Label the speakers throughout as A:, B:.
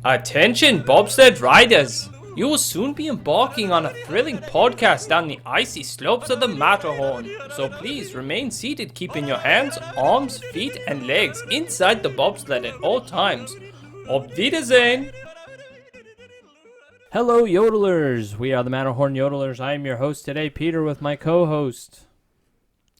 A: Attention bobsled riders! You will soon be embarking on a thrilling podcast down the icy slopes of the Matterhorn. So please remain seated, keeping your hands, arms, feet, and legs inside the bobsled at all times. Auf Wiedersehen! Hello, yodelers! We are the Matterhorn Yodelers. I am your host today, Peter, with my co-host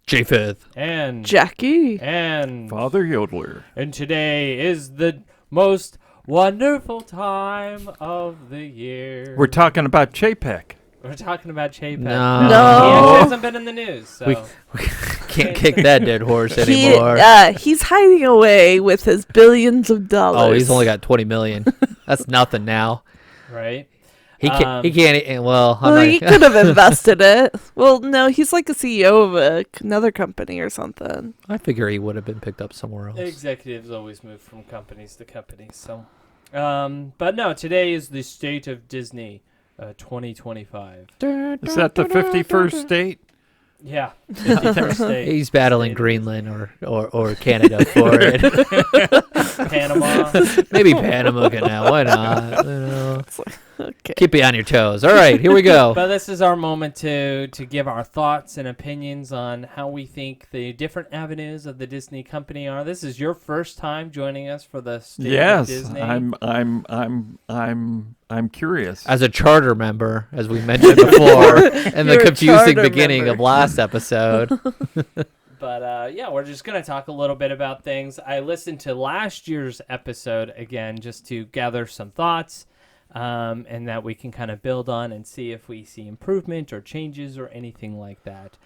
B: J5
A: and
C: Jackie
A: and
D: Father Yodeler.
A: And today is the most wonderful time of the year.
D: We're talking about Chapek.
A: We're talking about Chapek.
B: No.
A: He actually hasn't been in the news, so.
B: we can't kick that dead horse anymore.
C: He's hiding away with his billions of dollars.
B: Oh, he's only got 20 million. That's nothing now.
A: Right?
B: He can't. Well,
C: he could have invested it. Well, no, he's like a CEO of another company or something.
B: I figure he would have been picked up somewhere else.
A: Executives always move from companies to companies, so. But no, today is the State of Disney 2025.
D: Is that the 51st state?
A: Yeah, 51st state.
B: He's battling Greenland or Canada for it.
A: Panama.
B: Maybe Panama now. Why not? You know.
C: Okay.
B: Keep you on your toes. All right, here we go.
A: But this is our moment to give our thoughts and opinions on how we think the different avenues of the Disney company are. This is your first time joining us for the State of Disney.
D: I'm curious.
B: As a charter member, as we mentioned before, and the
C: You're a
B: confusing
C: charter
B: beginning
C: member.
B: of last episode.
A: But yeah, we're just going to talk a little bit about things. I listened to last year's episode again just to gather some thoughts. And that we can kind of build on and see if we see improvement or changes or anything like that.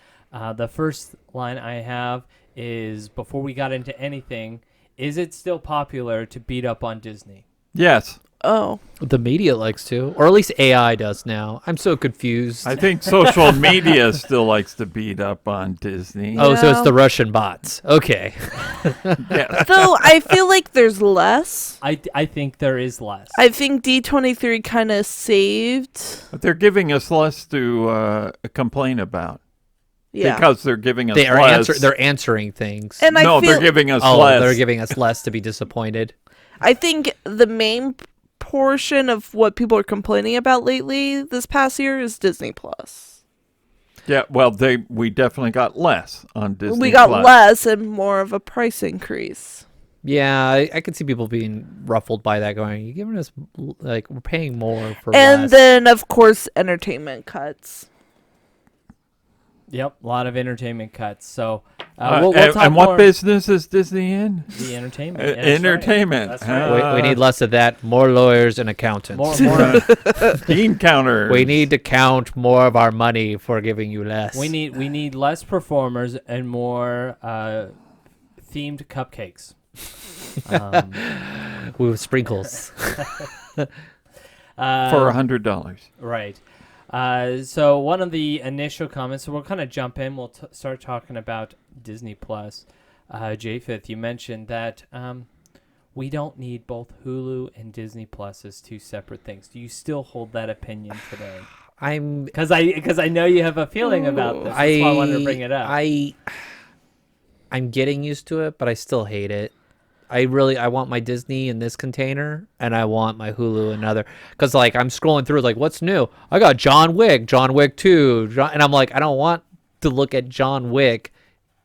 A: The first line I have is, before we got into anything, is it still popular to beat up on Disney?
D: Yes.
C: Oh.
B: The media likes to, or at least AI does now. I'm so confused.
D: I think social media still likes to beat up on Disney.
B: Oh, so it's
C: Yeah.
B: the Russian bots. Okay.
D: Yeah.
C: Though I feel like there's less.
A: I think there is less.
C: I think D23 kind of saved.
D: But they're giving us less to complain about.
C: Yeah.
D: Because they're giving us
B: They are
D: less.
B: they're answering things.
C: And
D: no,
C: I feel
D: they're giving us
B: Oh,
D: less.
B: they're giving us less to be disappointed.
C: I think the main portion of what people are complaining about lately this past year is Disney Plus.
D: Yeah, well, we definitely got less on Disney
C: We got
D: Plus.
C: less and more of a price increase.
B: Yeah, I could see people being ruffled by that, going, "You're giving us like we're paying more for
C: And
B: less."
C: then, of course, entertainment cuts.
A: Yep, a lot of entertainment cuts. So we'll talk
D: and
A: more.
D: what business is Disney in?
A: The entertainment.
D: Uh,
A: Yeah, that's right.
D: entertainment.
A: That's right.
B: we need less of that. More lawyers and accountants.
A: More.
D: Bean counters.
B: We need to count more of our money for giving you less.
A: we need less performers and more themed cupcakes.
B: with sprinkles.
D: for $100.
A: Right. So one of the initial comments, so we'll kind of jump in. We'll start talking about Disney Plus. J5th, you mentioned that we don't need both Hulu and Disney Plus as two separate things. Do you still hold that opinion today? Because I know you have a feeling about this. That's why I wanted to bring it up.
B: I'm getting used to it, but I still hate it. I want my Disney in this container, and I want my Hulu in another. Because, like, I'm scrolling through, like, what's new? I got John Wick 2, and I'm like, I don't want to look at John Wick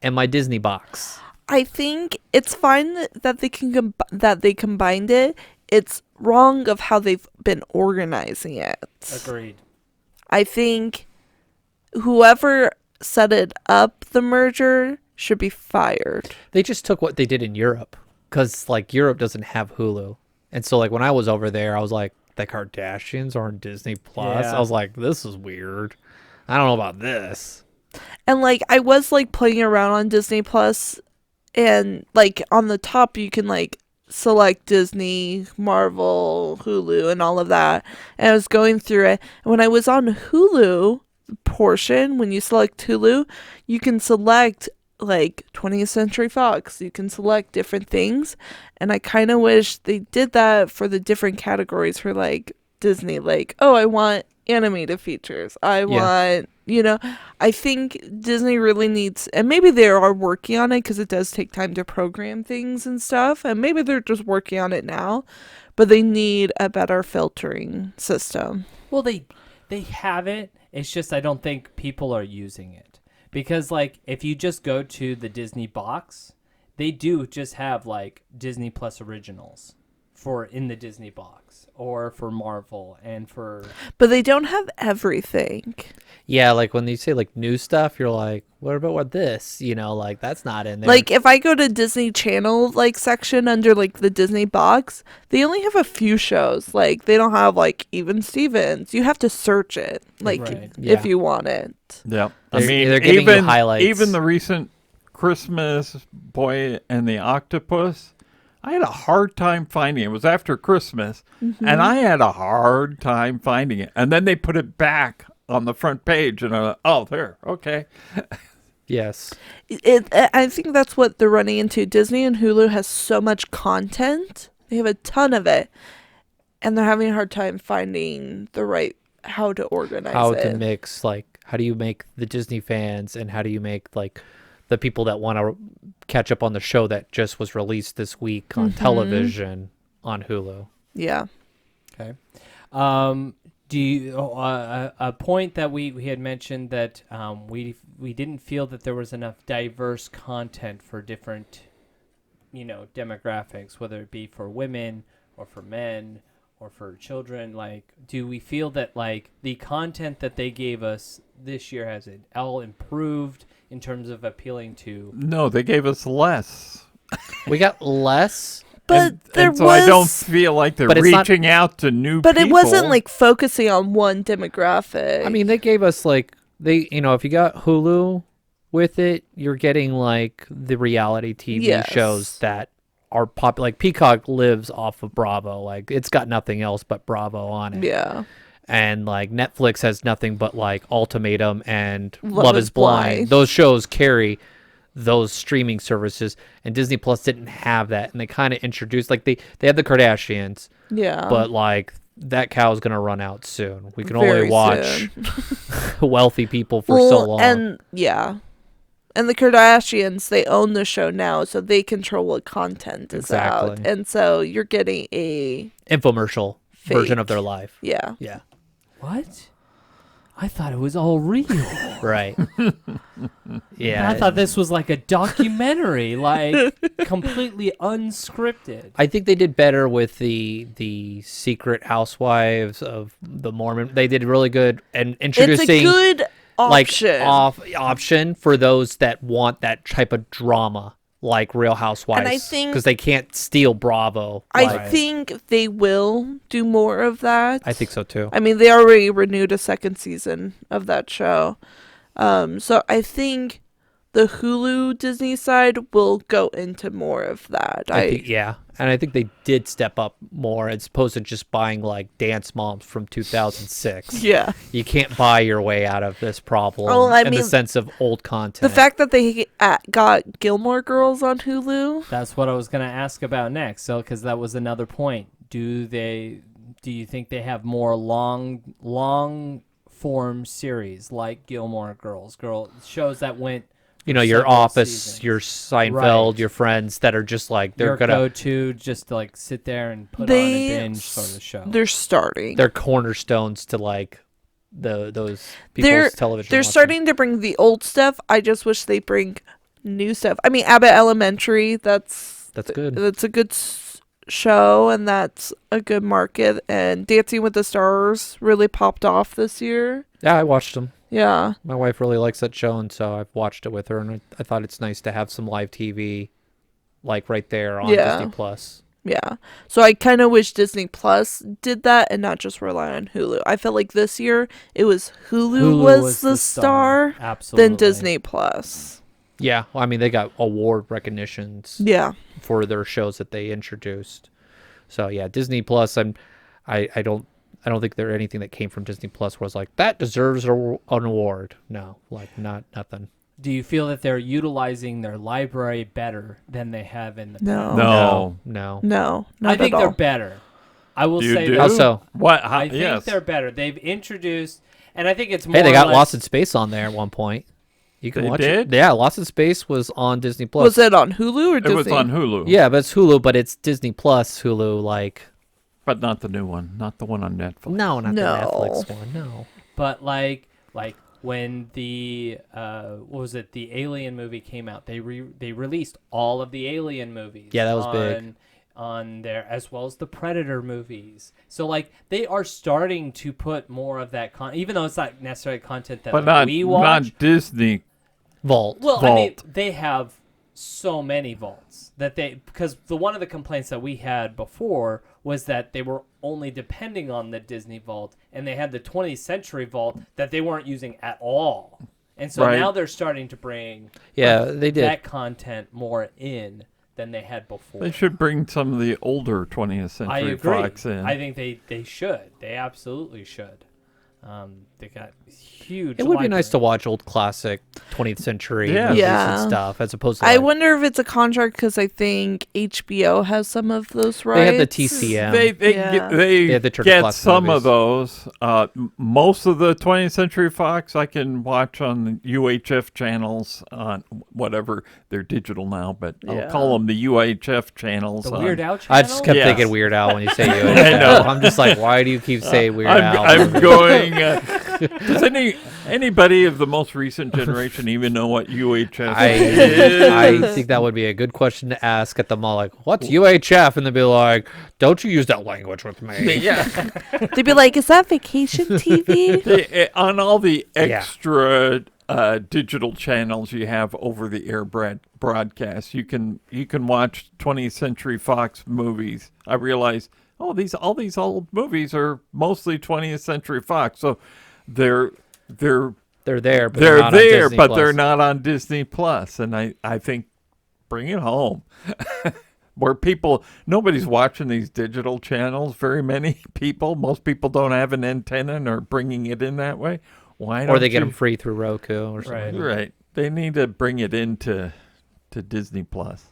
B: in my Disney box.
C: I think it's fine that they can that they combined it. It's wrong of how they've been organizing it.
A: Agreed.
C: I think whoever set it up, the merger, should be fired.
B: They just took what they did in Europe. Because, like, Europe doesn't have Hulu. And so, like, when I was over there, I was like, the Kardashians are on Disney Plus.
A: Yeah.
B: I was like, this is weird. I don't know about this.
C: And like I was like playing around on Disney Plus, and like on the top you can like select Disney, Marvel, Hulu, and all of that. And I was going through it, and when I was on Hulu portion, when you select Hulu, you can select like 20th Century Fox. You can select different things, and I kind of wish they did that for the different categories for like Disney. Like, oh, I want animated features. I
B: Yeah.
C: want, I think Disney really needs, and maybe they are working on it because it does take time to program things and stuff, and maybe they're just working on it now, but they need a better filtering system.
A: Well, they have it. It's just I don't think people are using it because like if you just go to the Disney box, they do just have like Disney Plus originals for in the Disney box or for Marvel and for
C: But they don't have everything.
B: Yeah, like when you say like new stuff, you're like, what about what this? Like that's not in there.
C: Like if I go to Disney Channel like section under like the Disney box, they only have a few shows. Like they don't have like Even Stevens. You have to search it like
A: Right.
C: if
B: Yeah.
C: you want it.
D: Yeah.
B: They're giving you highlights.
D: even the recent Christmas Boy and the Octopus, I had a hard time finding it. It was after Christmas, and I had a hard time finding it. And then they put it back on the front page, and I went, oh, there, okay.
B: Yes.
C: I think that's what they're running into. Disney and Hulu has so much content. They have a ton of it. And they're having a hard time finding the right how to organize
B: How
C: it.
B: to mix, like, how do you make the Disney fans and how do you make, like, the people that want to catch up on the show that just was released this week on television on Hulu?
C: Yeah.
A: okay. Do you a point that we had mentioned that we didn't feel that there was enough diverse content for different demographics, whether it be for women or for men or for children. Like, do we feel that like the content that they gave us this year has it all improved in terms of appealing to?
D: No, they gave us less.
B: We got less.
C: But there
D: so
C: was
D: I don't feel like they're
B: But it's not-
D: reaching out to new
C: But
D: people.
C: it wasn't like focusing on one demographic.
B: I mean, they gave us, like, if you got Hulu with it, you're getting, like, the reality TV
C: Yes.
B: shows that are popular. Like, Peacock lives off of Bravo. Like, it's got nothing else but Bravo on it.
C: yeah.
B: And like Netflix has nothing but like Ultimatum and
C: Love
B: Love
C: is
B: is Blind.
C: Blind.
B: Those shows carry those streaming services, and Disney Plus didn't have that, and they kind of introduced, like, they have the Kardashians,
C: Yeah.
B: but like that cow's gonna run out soon. We can
C: Very
B: only watch
C: soon.
B: wealthy people for so long.
C: And yeah. And the Kardashians, they own the show now, so they control what content is out.
B: Exactly.
C: And so you're getting a
B: Infomercial version of
C: Fake.
B: their life.
C: yeah.
B: Yeah.
A: What? I thought it was all real.
B: Right. Yeah.
A: I thought this was like a documentary, like completely unscripted.
B: I think they did better with the Secret Housewives of the Mormon. They did really good and
C: It's
B: introducing
C: a good option.
B: option for those that want that type of drama, like Real Housewives.
C: And I think-
B: because they can't steal Bravo.
C: I
B: like-
C: think they will do more of that.
B: I think so too.
C: I mean, they already renewed a second season of that show. So I think the Hulu Disney side will go into more of that.
B: I think, yeah, and I think they did step up more as opposed to just buying like Dance Moms from 2006.
C: yeah.
B: You can't buy your way out of this problem
C: Oh, I
B: in the
C: mean,
B: sense of old content.
C: The fact that they got Gilmore Girls on Hulu.
A: That's what I was going to ask about next. So, because that was another point. Do you think they have more long form series like Gilmore Girls, shows that went
B: your
A: several
B: Office,
A: seasons.
B: your Seinfeld,
A: Right.
B: your Friends that are just like they're
A: your
B: gonna
A: go-to just to like sit there and put on
C: They
A: a binge sort of show?
C: They're starting.
B: they're cornerstones to like those people's
C: They're
B: television.
C: they're
B: watching.
C: starting to bring the old stuff. I just wish they bring new stuff. I mean, Abbott Elementary. That's
B: good.
C: That's a good show, and that's a good market. And Dancing with the Stars really popped off this year.
B: Yeah, I watched them.
C: Yeah.
B: My wife really likes that show, and so I've watched it with her, and I thought it's nice to have some live TV, like right there on
C: Yeah.
B: Disney Plus.
C: Yeah. So I kind of wish Disney Plus did that and not just rely on Hulu. I felt like this year it was Hulu was the star,
A: Absolutely.
C: then Disney Plus.
B: Yeah, well, I mean they got award recognitions
C: Yeah.
B: for their shows that they introduced. So yeah, Disney Plus. I don't think there anything that came from Disney Plus was like that deserves an award. No, like nothing.
A: Do you feel that they're utilizing their library better than they have in the
C: No.
A: past?
D: No.
B: No.
C: No. Not
A: I think
C: at
A: they're
C: all.
A: better. I will
D: You
A: say
D: do?
A: that
B: How so?
D: What?
A: I think
D: yes.
A: they're better. They've introduced, and I think it's more.
B: Hey, they
A: or
B: got
A: less-
B: Lost in Space on there at one point. You can
D: They
B: watch
D: did?
B: it. Yeah, Lost in Space was on Disney Plus.
C: Was it on Hulu or
D: It
C: Disney?
D: was on Hulu.
B: Yeah, but it's Hulu, but it's Disney Plus Hulu. Like,
D: But not the new one. Not the one on Netflix.
B: no, not
C: No.
B: the Netflix one. No.
A: But like when the what was it? The Alien movie came out. They released all of the Alien movies.
B: Yeah, that was big.
A: On there, as well as the Predator movies. So like they are starting to put more of that even though it's not necessarily content that
D: But
A: like,
D: not,
A: we watch.
D: not Disney.
B: Vault.
A: Well, I mean,
D: Vault.
A: they have so many vaults that because one of the complaints that we had before was that they were only depending on the Disney vault, and they had the 20th Century vault that they weren't using at all. And so
D: Right.
A: now they're starting to bring
B: Yeah, they did.
A: that content more in than they had before.
D: They should bring some of the older 20th
A: I
D: Century
A: agree.
D: Fox in.
A: I think they should. They absolutely should. They got huge.
B: It would be nice to
A: library.
B: watch old classic 20th century
D: Yeah.
B: movies
C: Yeah.
B: and stuff, as opposed to.
C: I
B: like,
C: wonder if it's a contract because I think HBO has some of those rights.
B: They have the TCM.
D: They
C: Yeah.
D: get, they
B: They have the Turner
D: get
B: Classic
D: some
B: movies.
D: of those. Most of the 20th Century Fox I can watch on the UHF channels on whatever they're digital now, but I'll
C: Yeah.
D: call them the UHF channels.
A: The
D: on-
A: Weird Al channel.
B: I just kept
D: Yes.
B: thinking Weird Al when you say you.
D: I know.
B: I'm just like, why do you keep saying Weird Al?
D: I'm going. Does anybody of the most recent generation even know what UHF is?
B: I think that would be a good question to ask at the mall. Like, what's UHF? And they'd be like, don't you use that language with me.
D: Yeah.
C: They'd be like, "Is that vacation TV?"
D: On all the
B: Yeah.
D: extra digital channels you have over the air broadcast, you can watch 20th Century Fox movies. I realize, all these old movies are mostly 20th Century Fox, so they're
B: They're there, but
D: they're
B: not on
D: there,
B: Disney
D: but
B: Plus.
D: they're not on Disney Plus, and I think bring it home. Where nobody's watching these digital channels. Very many people, most people don't have an antenna and are bringing it in that way. Why don't
B: Or they get
D: you-
B: them free through Roku or something.
A: Right.
D: Right. They need to bring it into Disney Plus.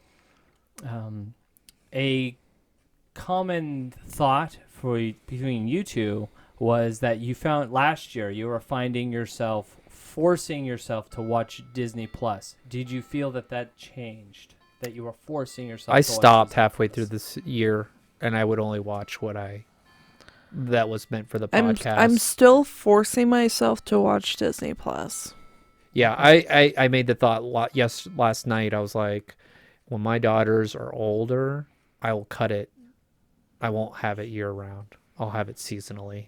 A: A common thought between you two was that you found last year you were finding yourself forcing yourself to watch Disney Plus. Did you feel that changed? That you were forcing yourself?
B: I
A: to watch
B: stopped
A: Disney
B: halfway
A: Plus?
B: through this year, and I would only watch that was meant for the podcast.
C: I'm still forcing myself to watch Disney Plus.
B: Yeah, I made the thought last night. I was like, when my daughters are older, I will cut it. I won't have it year round. I'll have it seasonally,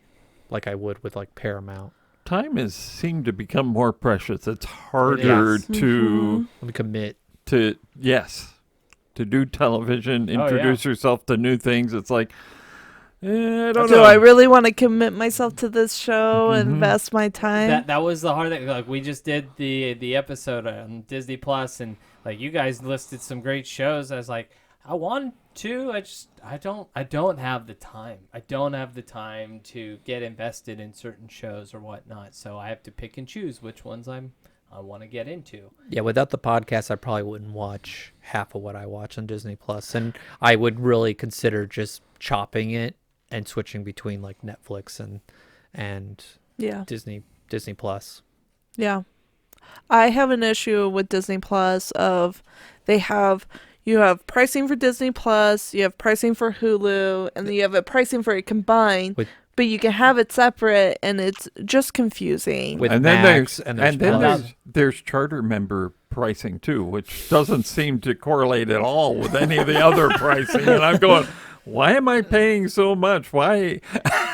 B: like I would with like Paramount.
D: Time has seemed to become more precious. It's harder
A: is.
D: to
B: Let me commit.
D: to do television,
A: Oh,
D: introduce yourself to new things. It's like I don't
C: Do
D: know.
C: I really want to commit myself to this show and
D: Mhm.
C: invest my time?
A: That was the hard thing. Like we just did the episode on Disney Plus, and like you guys listed some great shows. I was like, I want to. I don't have the time. I don't have the time to get invested in certain shows or whatnot. So I have to pick and choose which ones I want to get into.
B: Yeah, without the podcast, I probably wouldn't watch half of what I watch on Disney Plus, and I would really consider just chopping it and switching between like Netflix and
C: yeah.
B: Disney Plus.
C: Yeah. I have an issue with Disney Plus of you have pricing for Disney Plus, you have pricing for Hulu, and then you have a pricing for it combined. But you can have it separate, and it's just confusing.
B: With
D: and then
B: Max
D: there's
B: and there's Plus.
D: there's charter member pricing too, which doesn't seem to correlate at all with any of the other pricing. And I'm going, why am I paying so much? Why?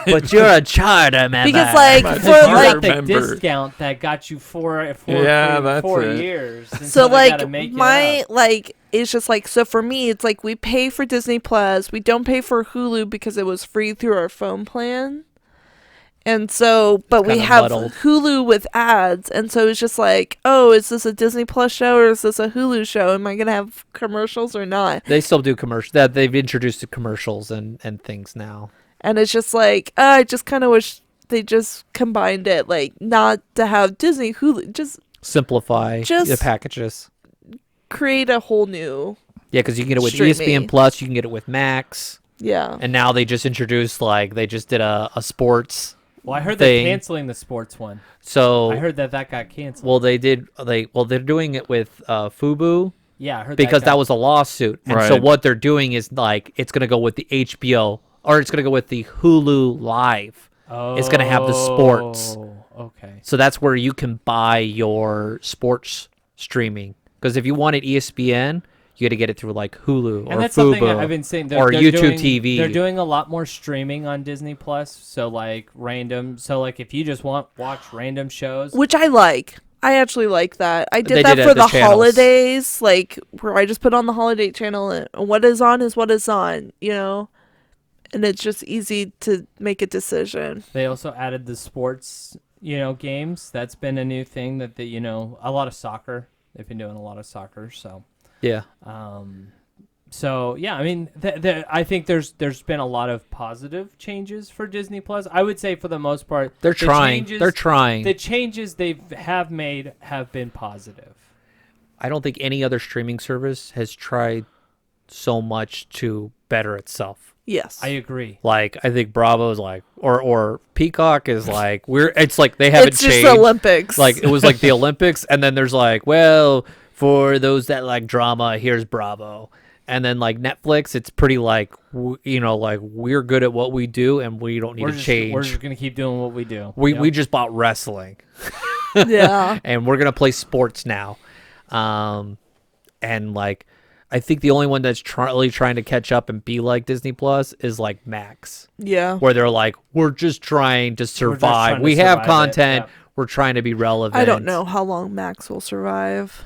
B: But you're a charter member.
C: Because like
D: I'm a
C: for
D: charter
C: like
A: got the
D: member.
A: discount that got you four
D: Yeah, that's
A: 4
D: it.
A: years. And
C: so
A: they
C: like
A: gotta make it
C: my
A: up.
C: like it's just like so for me it's like we pay for Disney Plus, we don't pay for Hulu because it was free through our phone plan. And so, but we
B: kinda
C: have
B: muddled.
C: Hulu with ads, and so it's just like, oh, is this a Disney Plus show or is this a Hulu show? Am I gonna have commercials or not?
B: They still do commercials. That they've introduced the commercials and things now.
C: And it's just like, I just kind of wish they just combined it, like not to have Disney Hulu, just
B: Simplify
C: Just-
B: the packages.
C: create a whole new.
B: Yeah, because you can get it with
C: Streaming.
B: ESPN Plus. You can get it with Max.
C: Yeah.
B: And now they just introduced they just did a sports
A: Well, I heard
B: thing.
A: they're canceling the sports one.
B: So
A: I heard that got canceled.
B: well they're doing it with Fubu
A: Yeah, I heard
B: because
A: got,
B: that was a lawsuit. And so
D: Right.
B: what they're doing is it's going to go with the HBO or it's going to go with the Hulu Live. It's going to have the sports.
A: Oh, okay.
B: So that's where you can buy your sports streaming. Because if you wanted ESPN, you got to get it through Hulu or
A: And that's
B: Fubo
A: something I've been saying.
B: or YouTube
A: doing,
B: TV.
A: They're doing a lot more streaming on Disney Plus. So if you just watch random shows,
C: Which I like. I actually like that. I
B: They
C: did that
B: did it
C: for
B: at the
C: the
B: channels.
C: holidays, where I just put on the holiday channel and what is on is what is on, And it's just easy to make a decision.
A: they also added the sports, games. That's been a new thing that a lot of soccer. They've been doing a lot of soccer. So,
B: Yeah.
A: so yeah, I mean, I think there's been a lot of positive changes for Disney Plus. I would say for the most part,
B: They're
A: the
B: trying.
A: changes-
B: They're trying.
A: The changes they have made have been positive.
B: I don't think any other streaming service has tried so much to better itself.
C: Yes.
A: I agree.
B: I think Bravo is or Peacock is it's like they haven't
C: It's just
B: changed.
C: the Olympics.
B: It was like the Olympics, and then there's for those that like drama, here's Bravo. And then Netflix, it's pretty we're good at what we do and we don't need to change.
A: We're just gonna keep doing what we do.
B: We just bought wrestling
C: Yeah.
B: and we're gonna play sports now. And I think the only one that's really trying to catch up and be like Disney Plus is Max,
C: Yeah.
B: where they're we're just trying to survive.
A: trying to
B: We have
A: survive it,
B: content.
A: yeah.
B: We're trying to be relevant.
C: I don't know how long Max will survive.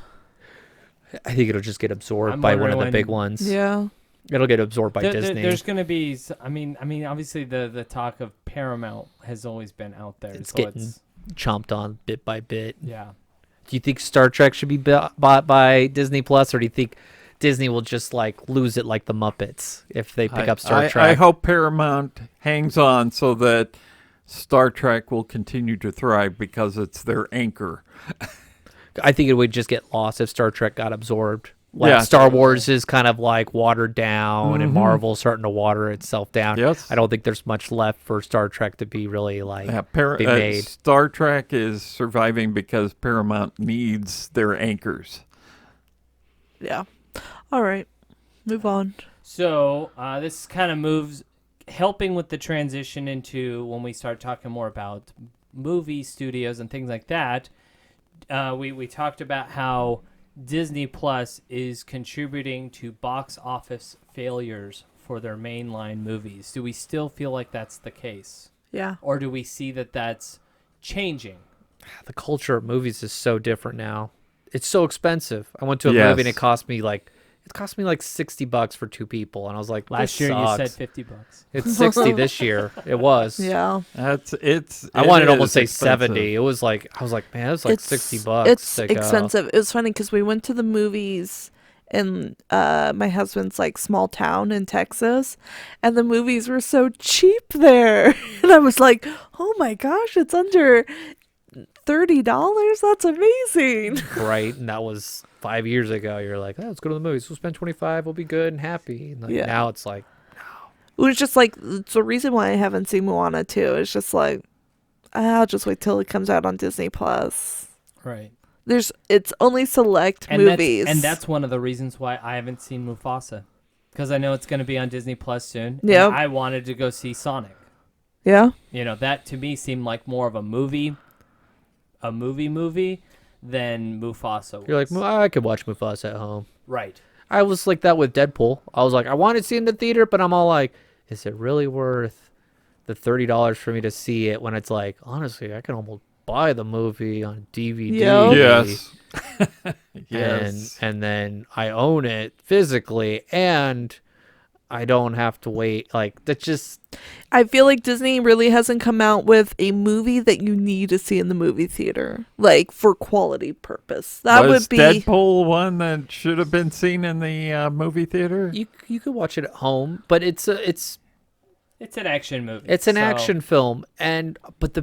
B: I think it'll just get absorbed
A: I'm
B: by one of the
A: wondering
B: big
A: when-
B: ones.
C: Yeah.
B: It'll get absorbed by Disney.
A: There's gonna be. I mean, obviously the talk of Paramount has always been out there.
B: It's
A: so
B: getting chomped on bit by bit.
A: yeah.
B: Do you think Star Trek should be bought by Disney Plus, or do you think Disney will just lose it like the Muppets if they pick up Star Trek?
D: I hope Paramount hangs on so that Star Trek will continue to thrive because it's their anchor.
B: I think it would just get lost if Star Trek got absorbed.
D: Yeah.
B: Star Wars is kind of watered down, and
D: Mhm.
B: Marvel's starting to water itself down.
D: Yes.
B: I don't think there's much left for Star Trek to be really
D: Yeah,
B: be made.
D: Star Trek is surviving because Paramount needs their anchors.
C: Yeah. All right. Move on.
A: So this kind of moves, helping with the transition into when we start talking more about movie studios and things like that. We talked about how Disney Plus is contributing to box office failures for their mainline movies. Do we still feel like that's the case?
C: Yeah.
A: Or do we see that that's changing?
B: The culture of movies is so different now. It's so expensive. I went to a
D: Yes.
B: movie and it cost me $60 for two people, and I was like,
A: Last
B: this
A: year you
B: sucks.
A: said $50.
B: It's 60 this year. It was.
C: Yeah.
B: I wanted to almost say 70. It was I was like, man, it's $60.
C: It's
B: to go.
C: expensive. It was funny because we went to the movies in my husband's small town in Texas, and the movies were so cheap there. And I was like, oh my gosh, it's under $30. That's amazing.
B: Right, and that was 5 years ago. You're like, oh, let's go to the movies. We'll spend 25. We'll be good and happy. And
C: Yeah.
B: now it's like,
C: It was just it's the reason why I haven't seen Moana 2. It's just I'll just wait till it comes out on Disney Plus.
A: Right.
C: It's only select movies.
A: That's one of the reasons why I haven't seen Mufasa, because I know it's going to be on Disney Plus soon.
C: Yep.
A: And I wanted to go see Sonic.
C: Yeah.
A: That to me seemed like more of a movie than Mufasa was.
B: you're like, well, I could watch Mufasa at home.
A: Right.
B: I was like that with Deadpool. I was like, I wanted to see it in the theater, but I'm all like, is it really worth the $30 for me to see it when it's honestly, I can almost buy the movie on DVD.
C: Yep.
D: Yes. Yes.
B: And then I own it physically, and I don't have to wait. That's just
C: I feel like Disney really hasn't come out with a movie that you need to see in the movie theater, for quality purpose. That
D: Was
C: would be
D: Deadpool one that should have been seen in the movie theater?
B: you could watch it at home, but it's
A: It's an action movie.
B: an
A: so-
B: action film, but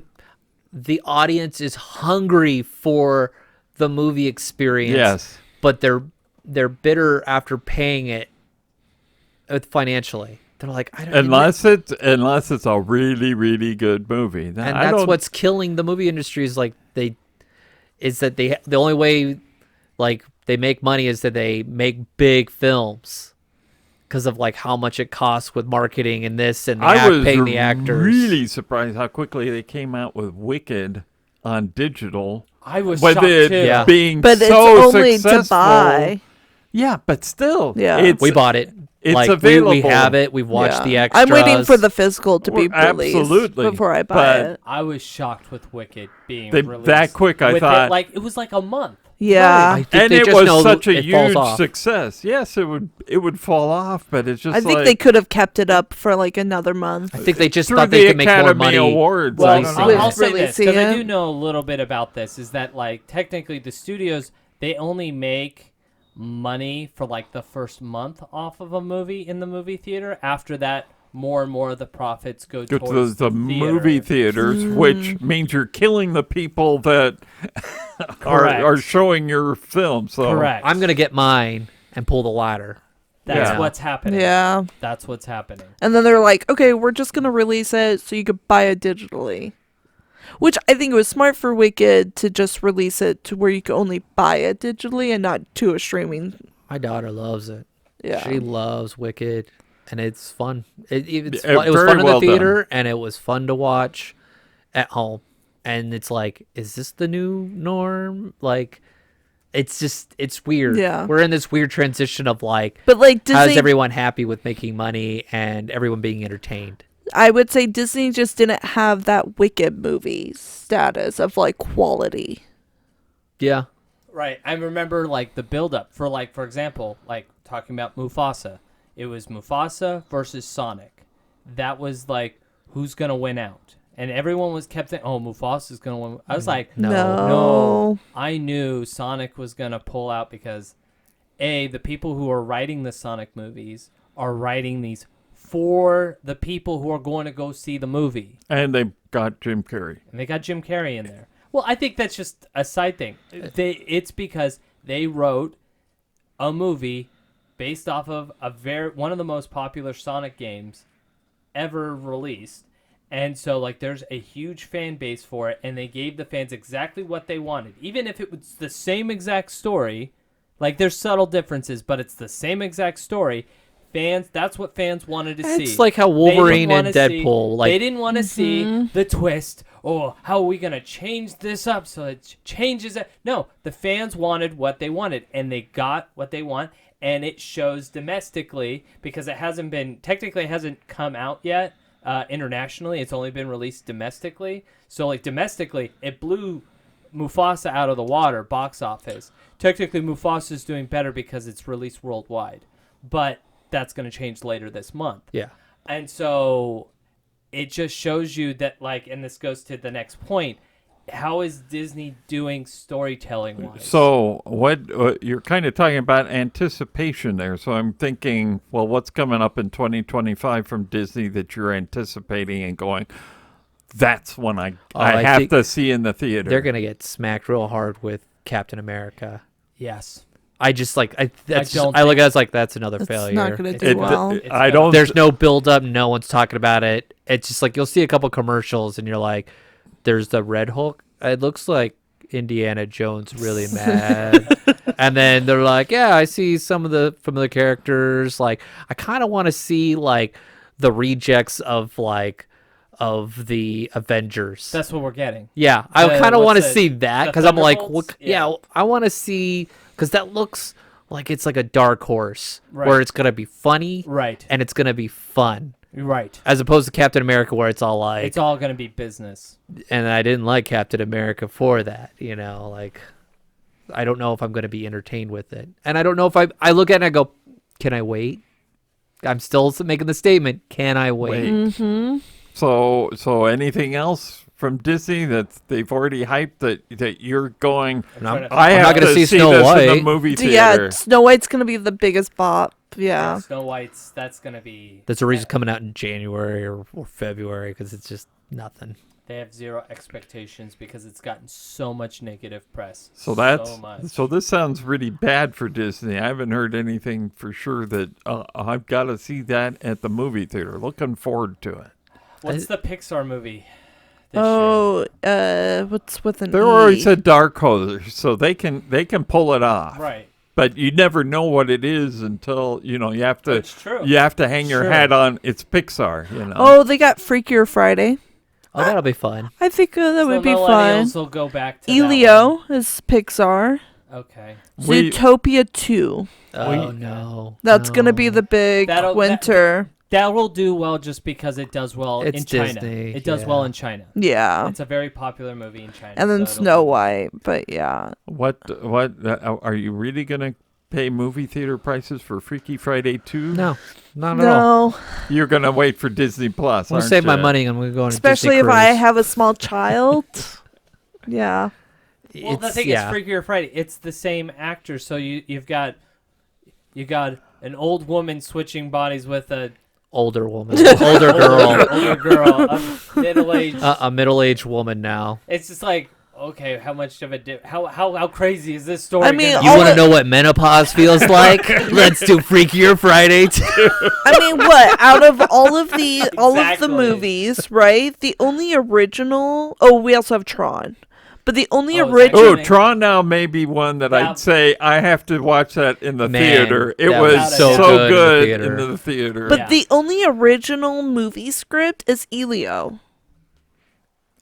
B: the audience is hungry for the movie experience.
D: Yes.
B: But they're bitter after paying it financially. they're like, I don't.
D: unless it's a really really good movie.
B: And that's what's killing the movie industry is like the only way like they make money is that they make big films because of like how much it costs with marketing and this and paying the actors.
D: Really surprised how quickly they came out with Wicked on digital.
A: I was
D: With
A: shocked
D: it
A: too.
B: Yeah.
D: being
C: But it's
D: so
C: only
D: successful.
C: to buy.
D: Yeah, but still,
C: Yeah.
B: We bought it.
D: It's
B: like,
D: available.
B: We have it. We've watched the
C: Yeah.
B: extras.
C: I'm waiting for the physical to be
D: Well,
C: released
D: absolutely,
C: before I buy
D: but-
C: it.
A: I was shocked with Wicked being
D: They-
A: released
D: that quick, I
A: with
D: thought.
A: it, like it was like a month.
C: Yeah.
B: I think
D: And
B: they
D: it
B: just
D: was
B: know
D: such a
B: it falls
D: huge
B: off.
D: success. Yes, it would fall off, but it's just
C: I think
D: like
C: they could have kept it up for like another month.
B: I think they just
D: through
B: thought
D: the
B: they could make more
D: Academy
B: money.
D: Awards.
A: Well,
D: I
B: releasing
D: don't
B: it.
D: know.
A: I'll say this because I
C: Releasing
A: do
C: it.
A: know a little bit about this. Is that like technically the studios they only make money for like the first month off of a movie in the movie theater. After that, more and more of the profits go
D: Go
A: towards
D: to the movie theaters, which means you're killing the people that
A: Correct.
D: are showing your film. So
A: Correct.
B: I'm gonna get mine and pull the ladder.
A: That's
D: Yeah.
A: what's happening.
C: Yeah.
A: That's what's happening.
C: And then they're like, okay, we're just going to release it so you could buy it digitally. Which I think it was smart for Wicked to just release it to where you could only buy it digitally and not to a streaming.
B: My daughter loves it.
C: Yeah.
B: She loves Wicked, and it's fun. It was
D: Very
B: fun in
D: well
B: the
D: done.
B: theater, and it was fun to watch at home. And it's like, is this the new norm? Like, it's weird.
C: Yeah.
B: We're in this weird transition of like,
C: But like
B: how's
C: Disney,
B: everyone happy with making money and everyone being entertained?
C: I would say Disney just didn't have that Wicked movie status of like quality.
B: Yeah.
A: Right. I remember like the build up for like for example, like talking about Mufasa. It was Mufasa versus Sonic. That was like who's gonna win out. And everyone was kept saying, "Oh, Mufasa's gonna win." I was like,
B: No.
A: I knew Sonic was gonna pull out because the people who are writing the Sonic movies are writing these for the people who are going to go see the movie.
D: and they got Jim Carrey.
A: And they got Jim Carrey in there. Well, I think that's just a side thing. It's because they wrote a movie based off of one of the most popular Sonic games ever released. And so like there's a huge fan base for it, and they gave the fans exactly what they wanted. Even if it was the same exact story, like there's subtle differences, but it's the same exact story. Fans, that's what fans wanted to see.
B: It's like how
A: They
B: Wolverine
A: didn't
B: and
A: wanna see-
B: Deadpool, like
A: they didn't want to see the twist. Oh, how are we gonna change this up so it changes it? No, the fans wanted what they wanted, and they got what they want, and it shows domestically because it hasn't come out yet internationally. It's only been released domestically. So like domestically, it blew Mufasa out of the water box office. Technically, Mufasa is doing better because it's released worldwide, but that's going to change later this month.
B: yeah.
A: And so it just shows you that, like, and this goes to the next point, how is Disney doing storytelling wise?
D: So what you're kind of talking about anticipation there. So I'm thinking, well, what's coming up in 2025 from Disney that you're anticipating and going, that's one I
B: I
D: have
B: think
D: to see in the theater.
B: They're gonna get smacked real hard with Captain America.
A: Yes.
B: I just like I
A: don't
B: I look
A: think-
B: at it as like that's another
C: It's
B: failure.
C: not going to do
D: It-
C: well.
A: It's
D: I
A: gonna-
D: don't.
B: There's no build up, no one's talking about it. It's just like you'll see a couple commercials and you're like, there's the Red Hulk. It looks like Indiana Jones really mad. And then they're like, yeah, I see some of the familiar characters. Like I kind of want to see like the rejects of the Avengers.
A: That's what we're getting.
B: Yeah, I
A: The-
B: kind of
A: what's
B: want to
A: the-
B: see that
A: the
B: because I'm like,
A: Thunderbolts?
B: what? Yeah, I want to see because that looks like it's like a dark horse
A: Right.
B: where it's gonna be funny
A: Right.
B: and it's gonna be fun,
A: Right.
B: as opposed to Captain America where it's all like.
A: It's all going to be business.
B: And I didn't like Captain America for that, like I don't know if I'm gonna be entertained with it, and I don't know if I look at it and I go, can I wait? I'm still making the statement, can I wait?
C: Mm-hmm.
D: So anything else from Disney that they've already hyped that you're going?
B: And I'm
D: I
B: not
D: have
B: gonna
D: to
B: see
D: see
B: Snow
D: this in
B: White.
D: the movie theater.
C: Yeah, Snow White's going to be the biggest bop. Yeah.
A: Snow White's, that's going to be...
B: That's a reason coming out in January or February because it's just nothing.
A: they have zero expectations because it's gotten so much negative press.
D: So
A: much.
D: this sounds really bad for Disney. I haven't heard anything for sure that I've got to see that at the movie theater. Looking forward to it.
A: What's the Pixar movie this year?
C: What's with an
D: They're
C: E?
D: always a dark horse, so they can pull it off.
A: Right.
D: But you never know what it is until you have to.
A: It's true.
D: You have to hang your
A: Sure.
D: hat on. It's Pixar.
C: Oh, they got Freakier Friday.
B: Oh, that'll be fun.
C: I think that
A: So
C: would be fun.
A: millennials will go back to
C: Elio is Pixar.
A: that one. Okay.
C: Zootopia 2.
B: Oh no.
C: That's gonna be
B: no.
C: the big winter.
A: That will do well just because it does well
B: It's
A: in China.
B: Disney,
A: It does
B: yeah.
A: well in China.
C: Yeah.
A: It's a very popular movie in China.
C: And then
A: so it'll
C: Snow
A: do-
C: White. But yeah.
D: What are you really gonna pay movie theater prices for Freaky Friday 2?
B: No, not at all.
C: No.
D: You're gonna wait for Disney Plus.
B: I'm gonna
D: aren't
B: save my
D: ya?
B: money. I'm gonna go on.
C: Especially
B: a Disney
C: if I
B: cruise.
C: have a small child. Yeah.
A: Well, the thing is, Freakier Friday, it's the same actor. So you've got an old woman switching bodies with a
B: older woman, older girl,
A: older girl, a middle-aged.
B: a middle-aged woman now.
A: It's just like, okay, how much of a how crazy is this story?
C: I mean,
A: gonna
B: You
C: all
B: want to
C: it-
B: know what menopause feels like? Let's do Freakier Friday too.
C: I mean, what? Out of all of the
A: Exactly.
C: movies, right? The only original. Oh, we also have Tron. But the only
A: Oh,
C: original.
D: Oh,
A: Actually-
D: Tron now may be one that
A: That-
D: I'd say I have to watch that in the
B: Man,
D: theater. It
B: that
D: was
A: was
D: so
A: so
D: good
B: good in the
D: in
B: theater.
D: the theater.
C: But
A: Yeah.
C: the only original movie script is Elio.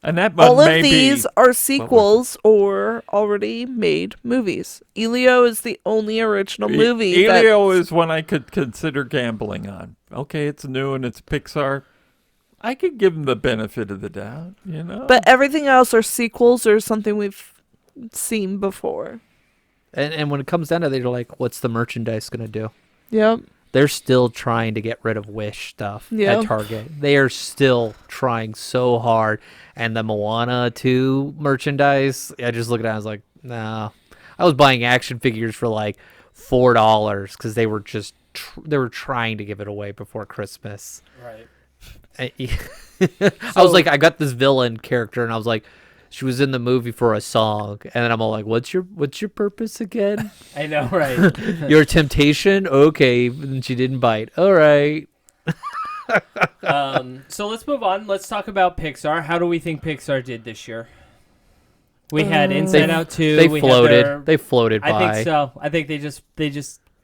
D: And that
C: All of
D: may
C: these
D: be,
C: are sequels or already made movies. Elio is the only original movie.
D: Elio is one I could consider gambling on. Okay, it's new and it's Pixar. I could give them the benefit of the doubt,
C: But everything else are sequels or something we've seen before.
B: And when it comes down to it, they're like, what's the merchandise gonna do?
C: Yep.
B: They're still trying to get rid of Wish stuff
C: Yeah.
B: at Target. They are still trying so hard. And the Moana 2 merchandise, I just looked at it, I was like, nah. I was buying action figures for like $4 because they were just they were trying to give it away before Christmas.
A: Right.
B: I was like, I got this villain character, and I was like, she was in the movie for a song, and then I'm all like, what's your purpose again?
A: I know, right?
B: Your temptation? Okay, and she didn't bite. All right.
A: So let's move on. Let's talk about Pixar. How do we think Pixar did this year? We had Inside Out 2.
B: They
A: we had
B: floated.
A: their-
B: They floated by.
A: I think so. I think they just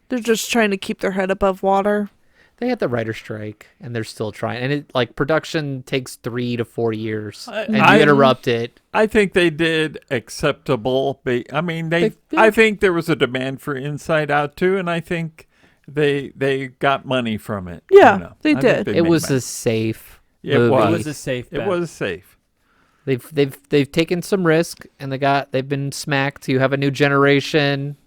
C: They're just trying to keep their head above water.
B: They had the writer strike, and they're still trying. And it like production takes 3 to 4 years, and you interrupt it.
D: I think they did acceptable. I mean,
B: yeah.
D: I think there was a demand for Inside Out too, and I think they got money from it.
C: Yeah, they
D: I think
C: did.
D: they
B: It
D: made
B: was
D: money.
B: a safe
D: It
B: movie.
A: it
D: was.
A: was a safe bet.
D: It was safe.
B: They've taken some risk, and they've been smacked. You have a new generation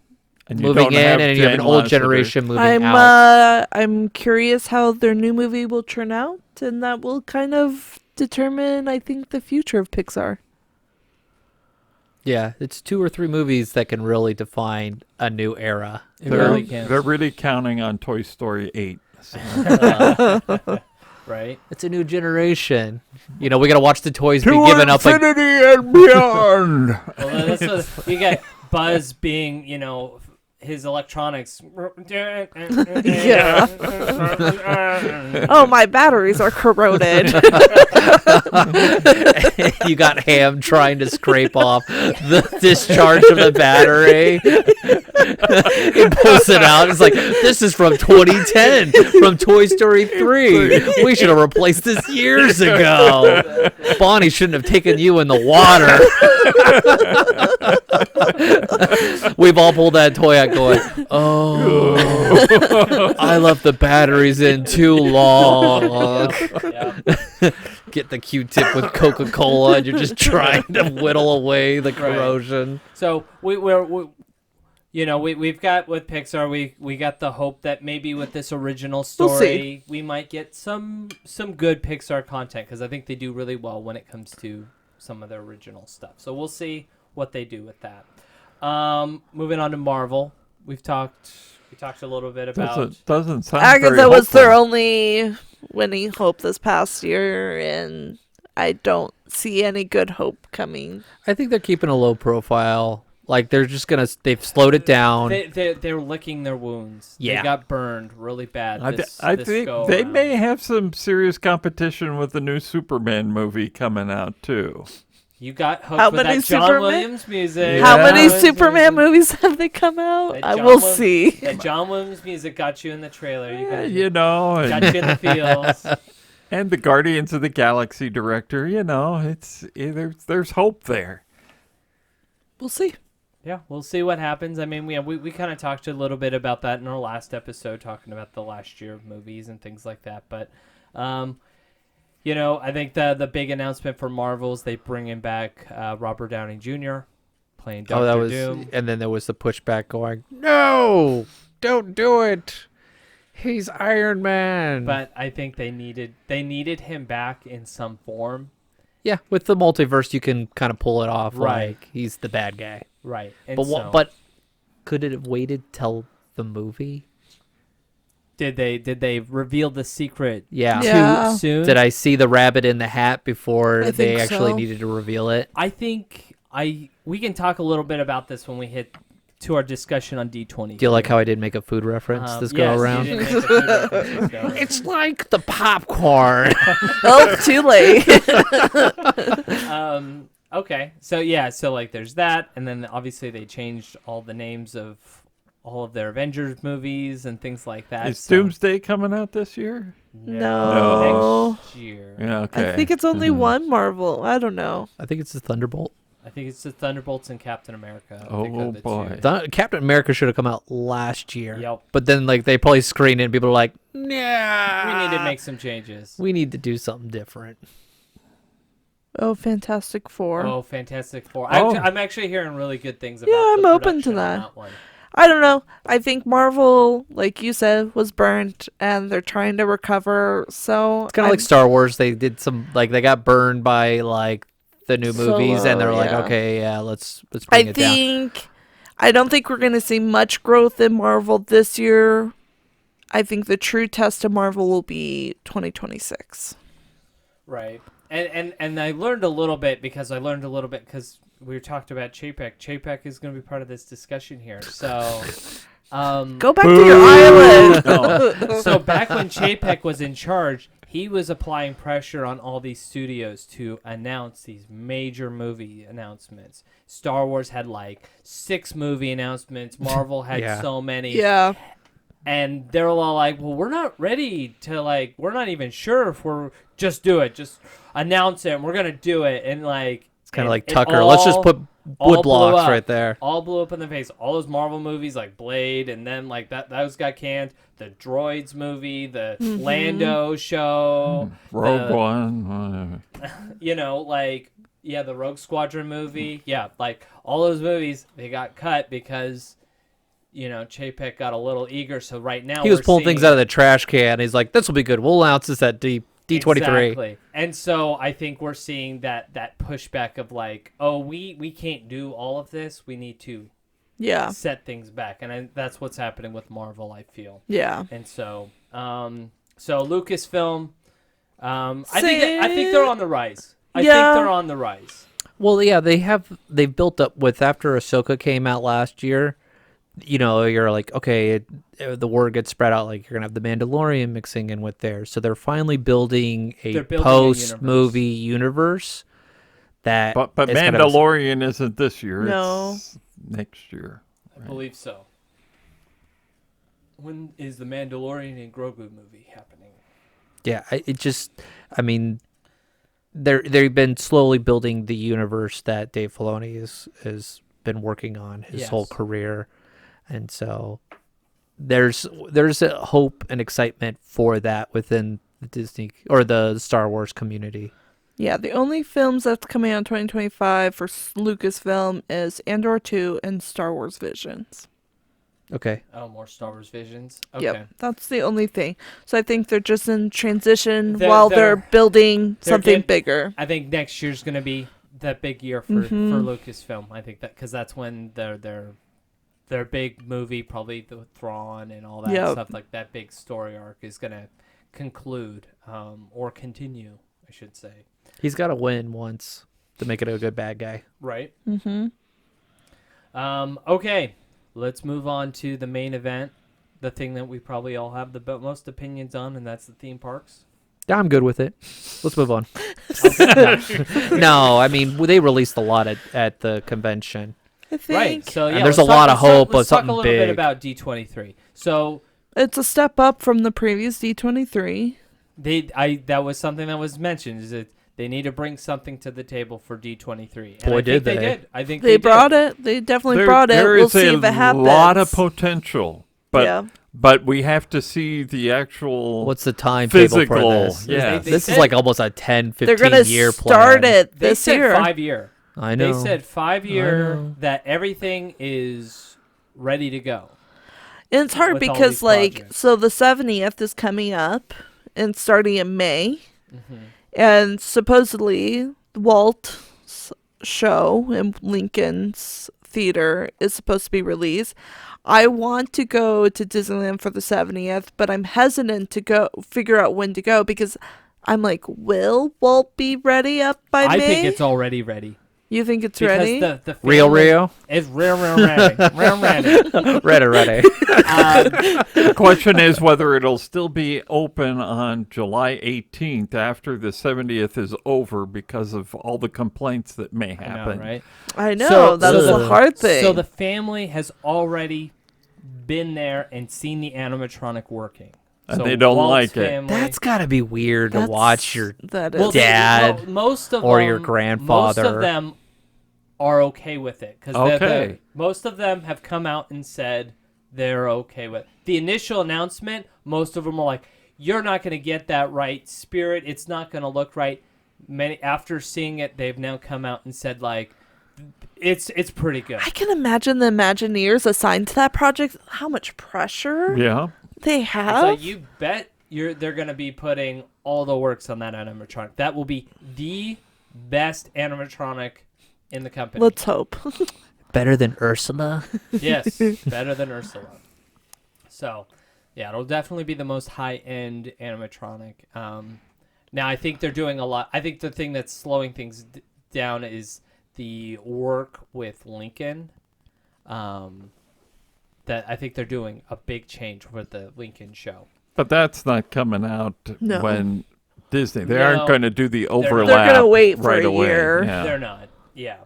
D: And you
B: moving
D: don't
B: in,
D: have
B: and you have an
D: Jane
B: old
D: Lasseter.
B: generation moving out.
C: I'm curious how their new movie will turn out, and that will kind of determine, I think, the future of Pixar.
B: Yeah, it's 2 or 3 movies that can really define a new era.
A: It
D: They're,
A: really can.
D: they're really counting on Toy Story 8. So.
A: Right?
B: It's a new generation. We got to watch the toys be
D: To
B: given up. Like,
D: infinity and beyond.
A: Well, that's what, you got Buzz being, his electronics.
C: Yeah. Oh, my batteries are corroded.
B: you got Ham trying to scrape off the discharge of the battery. He pulls it out. It's like, this is from 2010, from Toy Story 3. We should have replaced this years ago. Bonnie shouldn't have taken you in the water. We've all pulled that toy out going, oh, I left the batteries in too long.
A: Yeah.
B: Get the Q-tip with Coca-Cola, and you're just trying to whittle away the corrosion.
A: So we've got with Pixar, we got the hope that maybe with this original
C: We'll
A: story we might get some good Pixar content, because I think they do really well when it comes to some of their original stuff. So we'll see what they do with that. Moving on to Marvel, we talked a little bit about.
D: Doesn't sound
C: Agatha
D: very
C: was their
D: hopeful.
C: only winning hope this past year, and I don't see any good hope coming.
B: I think they're keeping a low profile. Like they're just they've slowed it down.
A: They're licking their wounds.
B: Yeah.
A: They got burned really bad.
D: I
A: This
D: think
A: go
D: they
A: around.
D: may have some serious competition with the new Superman movie coming out too.
A: You got hooked
C: How
A: with
C: many
A: that John
C: Superman-
A: Williams music.
C: How
D: Yeah.
C: many
A: Williams
C: Superman
A: music.
C: movies have they come out?
A: That
C: I
A: John
C: will
A: Wil-
C: see.
A: That John Williams music got you in the trailer. You got,
D: You know,
A: got you in the feels.
D: and the Guardians of the Galaxy director. You know, there's hope there.
C: We'll see.
A: Yeah, we'll see what happens. I mean, we kind of talked a little bit about that in our last episode, talking about the last year of movies and things like that. But, you know, I think the big announcement for Marvel's they bringing back Robert Downey Jr. playing Doctor
B: that was,
A: Doom.
B: and then there was the pushback going, "No, don't do it. He's Iron Man."
A: But I think they needed him back in some form.
B: yeah, with the multiverse, you can kind of pull it off.
A: Right.
B: Like he's the bad guy.
A: Right. And
B: But
A: so,
B: but could it have waited till the movie?
A: did they reveal the secret
B: Yeah.
C: Yeah.
A: too soon?
B: Did I see the rabbit in the hat before
C: I
B: they
C: think
B: actually
C: so.
B: needed to reveal it?
A: I think we can talk a little bit about this when we hit to our discussion on D20.
B: Do you like how I did make a food reference this go
A: yes,
B: around?
A: you didn't make the food reference this go around.
B: It's like the popcorn.
C: Oh, too late.
A: Okay, so like there's that, and then obviously they changed all the names of all of their Avengers movies and things like that.
D: Is
A: so-
D: Doomsday coming out this year?
C: No.
A: Next year.
D: Yeah, okay.
C: I think it's only
D: Mhm.
C: one Marvel. I don't know.
B: I think it's the Thunderbolt.
A: I think it's the Thunderbolts and Captain America. I think
D: Oh,
A: are the
D: boy.
A: two.
B: Captain America should have come out last year.
A: Yep.
B: But then like they probably screened it and people are like, "Nah.
A: We need to make some changes.
B: We need to do something different."
C: Oh, Fantastic Four.
A: Oh, Fantastic Four.
D: Oh.
A: I'm actually hearing really good things about.
C: Yeah, I'm
A: the
C: open to
A: production on
C: that.
A: one.
C: I don't know. I think Marvel, like you said, was burnt and they're trying to recover. So
B: It's kind of like Star Wars. They did some like they got burned by like the new movies and they're
C: Solo,
B: like,
C: yeah.
B: "Okay, yeah, let's
C: I
B: bring it down."
C: think I don't think we're going to see much growth in Marvel this year. I think the true test of Marvel will be 2026.
A: Right. And I learned a little bit because we talked about Chapek. Chapek is going to be part of this discussion here. So,
C: Go back to your island.
A: so back when Chapek was in charge, he was applying pressure on all these studios to announce these major movie announcements. Star Wars had like 6 movie announcements. Marvel had
B: Yeah.
A: so many.
C: Yeah.
A: And they're all like, well, we're not ready to, like, we're not even sure if we're, just do it. Just announce it. And we're going to do it. And, like,
B: It's kind of like Tucker. Let's just put
A: all
B: wood
A: blew
B: blocks
A: up.
B: right there.
A: All blew up in the face. All those Marvel movies, like Blade, and then, like, those got canned. The Droids movie, the Lando show.
D: Rogue
A: the-
D: One.
A: You know, like, yeah, the Rogue Squadron movie. Yeah, like, all those movies, they got cut because, you know, Chapek got a little eager. So right now
B: He was
A: we're
B: pulling things
A: seeing-
B: out of the trash can. He's like, "This will be good. We'll announce this at D23."
A: Exactly. And so I think we're seeing that pushback of like, oh, we can't do all of this. We need to
C: Yeah.
A: set things back. And that's what's happening with Marvel, I feel.
C: Yeah.
A: And so Lucasfilm, I think they're on the rise. I think
C: Yeah.
A: they're on the rise.
B: Well, yeah, they've built up with after Ahsoka came out last year. You know, you're like, okay, the word gets spread out. Like you're gonna have the Mandalorian mixing in with there, so they're finally building a
A: They're building a
B: post-movie universe that.
D: But
B: is gonna-
D: Mandalorian isn't this year.
C: No.
D: It's next year.
A: I believe so. When is the Mandalorian and Grogu movie happening?
B: Yeah, I mean, they've been slowly building the universe that Dave Filoni has been working on his whole
A: Yes.
B: career, and so there's a hope and excitement for that within the Disney or the Star Wars community.
C: Yeah, the only films that's coming out in 2025 for Lucasfilm is Andor 2 and Star Wars Visions.
B: Okay,
A: Oh, more Star Wars Visions. Okay.
C: Yep, that's the only thing. So I think they're just in transition
A: They're-
C: while
A: they're-
C: they're building
A: they're
C: something
A: getting-
C: bigger.
A: I think next year's gonna be that big year for Lucasfilm. I think that because that's when their big movie, probably the Thrawn and all that
C: Yep.
A: stuff, like that big story arc is gonna conclude or continue, I should say.
B: He's got to win once to make it a good bad guy.
A: Right.
C: Mm-hmm.
A: Okay, let's move on to the main event, the thing that we probably all have the most opinions on, and that's the theme parks.
B: Yeah, I'm good with it. Let's move on. No, I mean, they released a lot at the convention.
C: I think
A: Right. So yeah,
B: And there's
A: let's
B: a lot of
A: let's talk-
B: hope of
A: let's talk
B: something
A: a little bit
B: big.
A: about D23. So
C: it's a step up from the previous D23.
A: that was something that was mentioned, is that they need to bring something to the table for D23. And
B: Boy,
A: I
B: did
A: think
B: they.
A: did. I think
C: They brought
A: did.
C: it. They definitely
D: There-
C: brought it.
D: there
C: We'll
D: is
C: see
D: a
C: if it happens.
D: lot of potential, but
C: yeah.
D: but we have to see the actual
B: What's the timetable for
D: physical.
B: this?
D: Yeah,
A: They
B: This
A: said-
B: is like almost a 10,
C: They're
B: 15
C: gonna
B: year
C: start
B: plan.
C: it
A: They
C: this
A: said
C: year.
A: 5-year.
B: I know.
A: They said 5-year
B: know.
A: that everything is ready to go.
C: And it's hard
A: with all
C: because,
A: these
C: like,
A: projects.
C: so the 70th is coming up and starting in May.
A: Mm-hmm.
C: And supposedly, Walt's show in Lincoln's theater is supposed to be released. I want to go to Disneyland for the 70th, but I'm hesitant to go figure out when to go because I'm like, will Walt be ready up by
A: I
C: May?
A: think it's already ready.
C: You think it's
A: Because
C: ready?
A: the
B: Real
A: family
B: Rio?
A: is real ready. Real ready.
B: Ready.
D: The question is whether it'll still be open on July 18th after the 70th is over because of all the complaints that may
A: I know,
D: happen.
A: right?
C: I know.
A: So-
C: that's
B: so
C: the
B: the-
C: hard thing.
A: So the family has already been there and seen the animatronic working.
D: And
A: So
D: they don't
A: Walt's
D: like it.
A: family-
B: That's got to be weird to watch your
C: that is.
A: well, they-
B: dad
A: well, most of
B: or
A: them,
B: your grandfather.
A: Most of them are okay with it because
D: Okay.
A: most of them have come out and said they're okay with it. The initial announcement. Most of them are like, "You're not going to get that right, Spirit. It's not going to look right." Many after seeing it, they've now come out and said like, "It's pretty good."
C: I can imagine the Imagineers assigned to that project, how much pressure
D: Yeah.
C: they
A: It's
C: have.
A: like you bet they're going to be putting all the works on that animatronic. That will be the best animatronic in the company.
C: Let's hope.
B: better than Ursula.
A: Yes, better than Ursula. So, yeah, it'll definitely be the most high-end animatronic. Now, I think they're doing a lot. I think the thing that's slowing things down is the work with Lincoln. That I think they're doing a big change with the Lincoln show.
D: But that's not coming out
C: No.
D: when Disney. They
A: No.
D: aren't going to do the
A: not.
D: overlap.
C: They're gonna wait for
D: right
C: a
D: away.
C: year.
D: Yeah.
A: They're not. Yeah.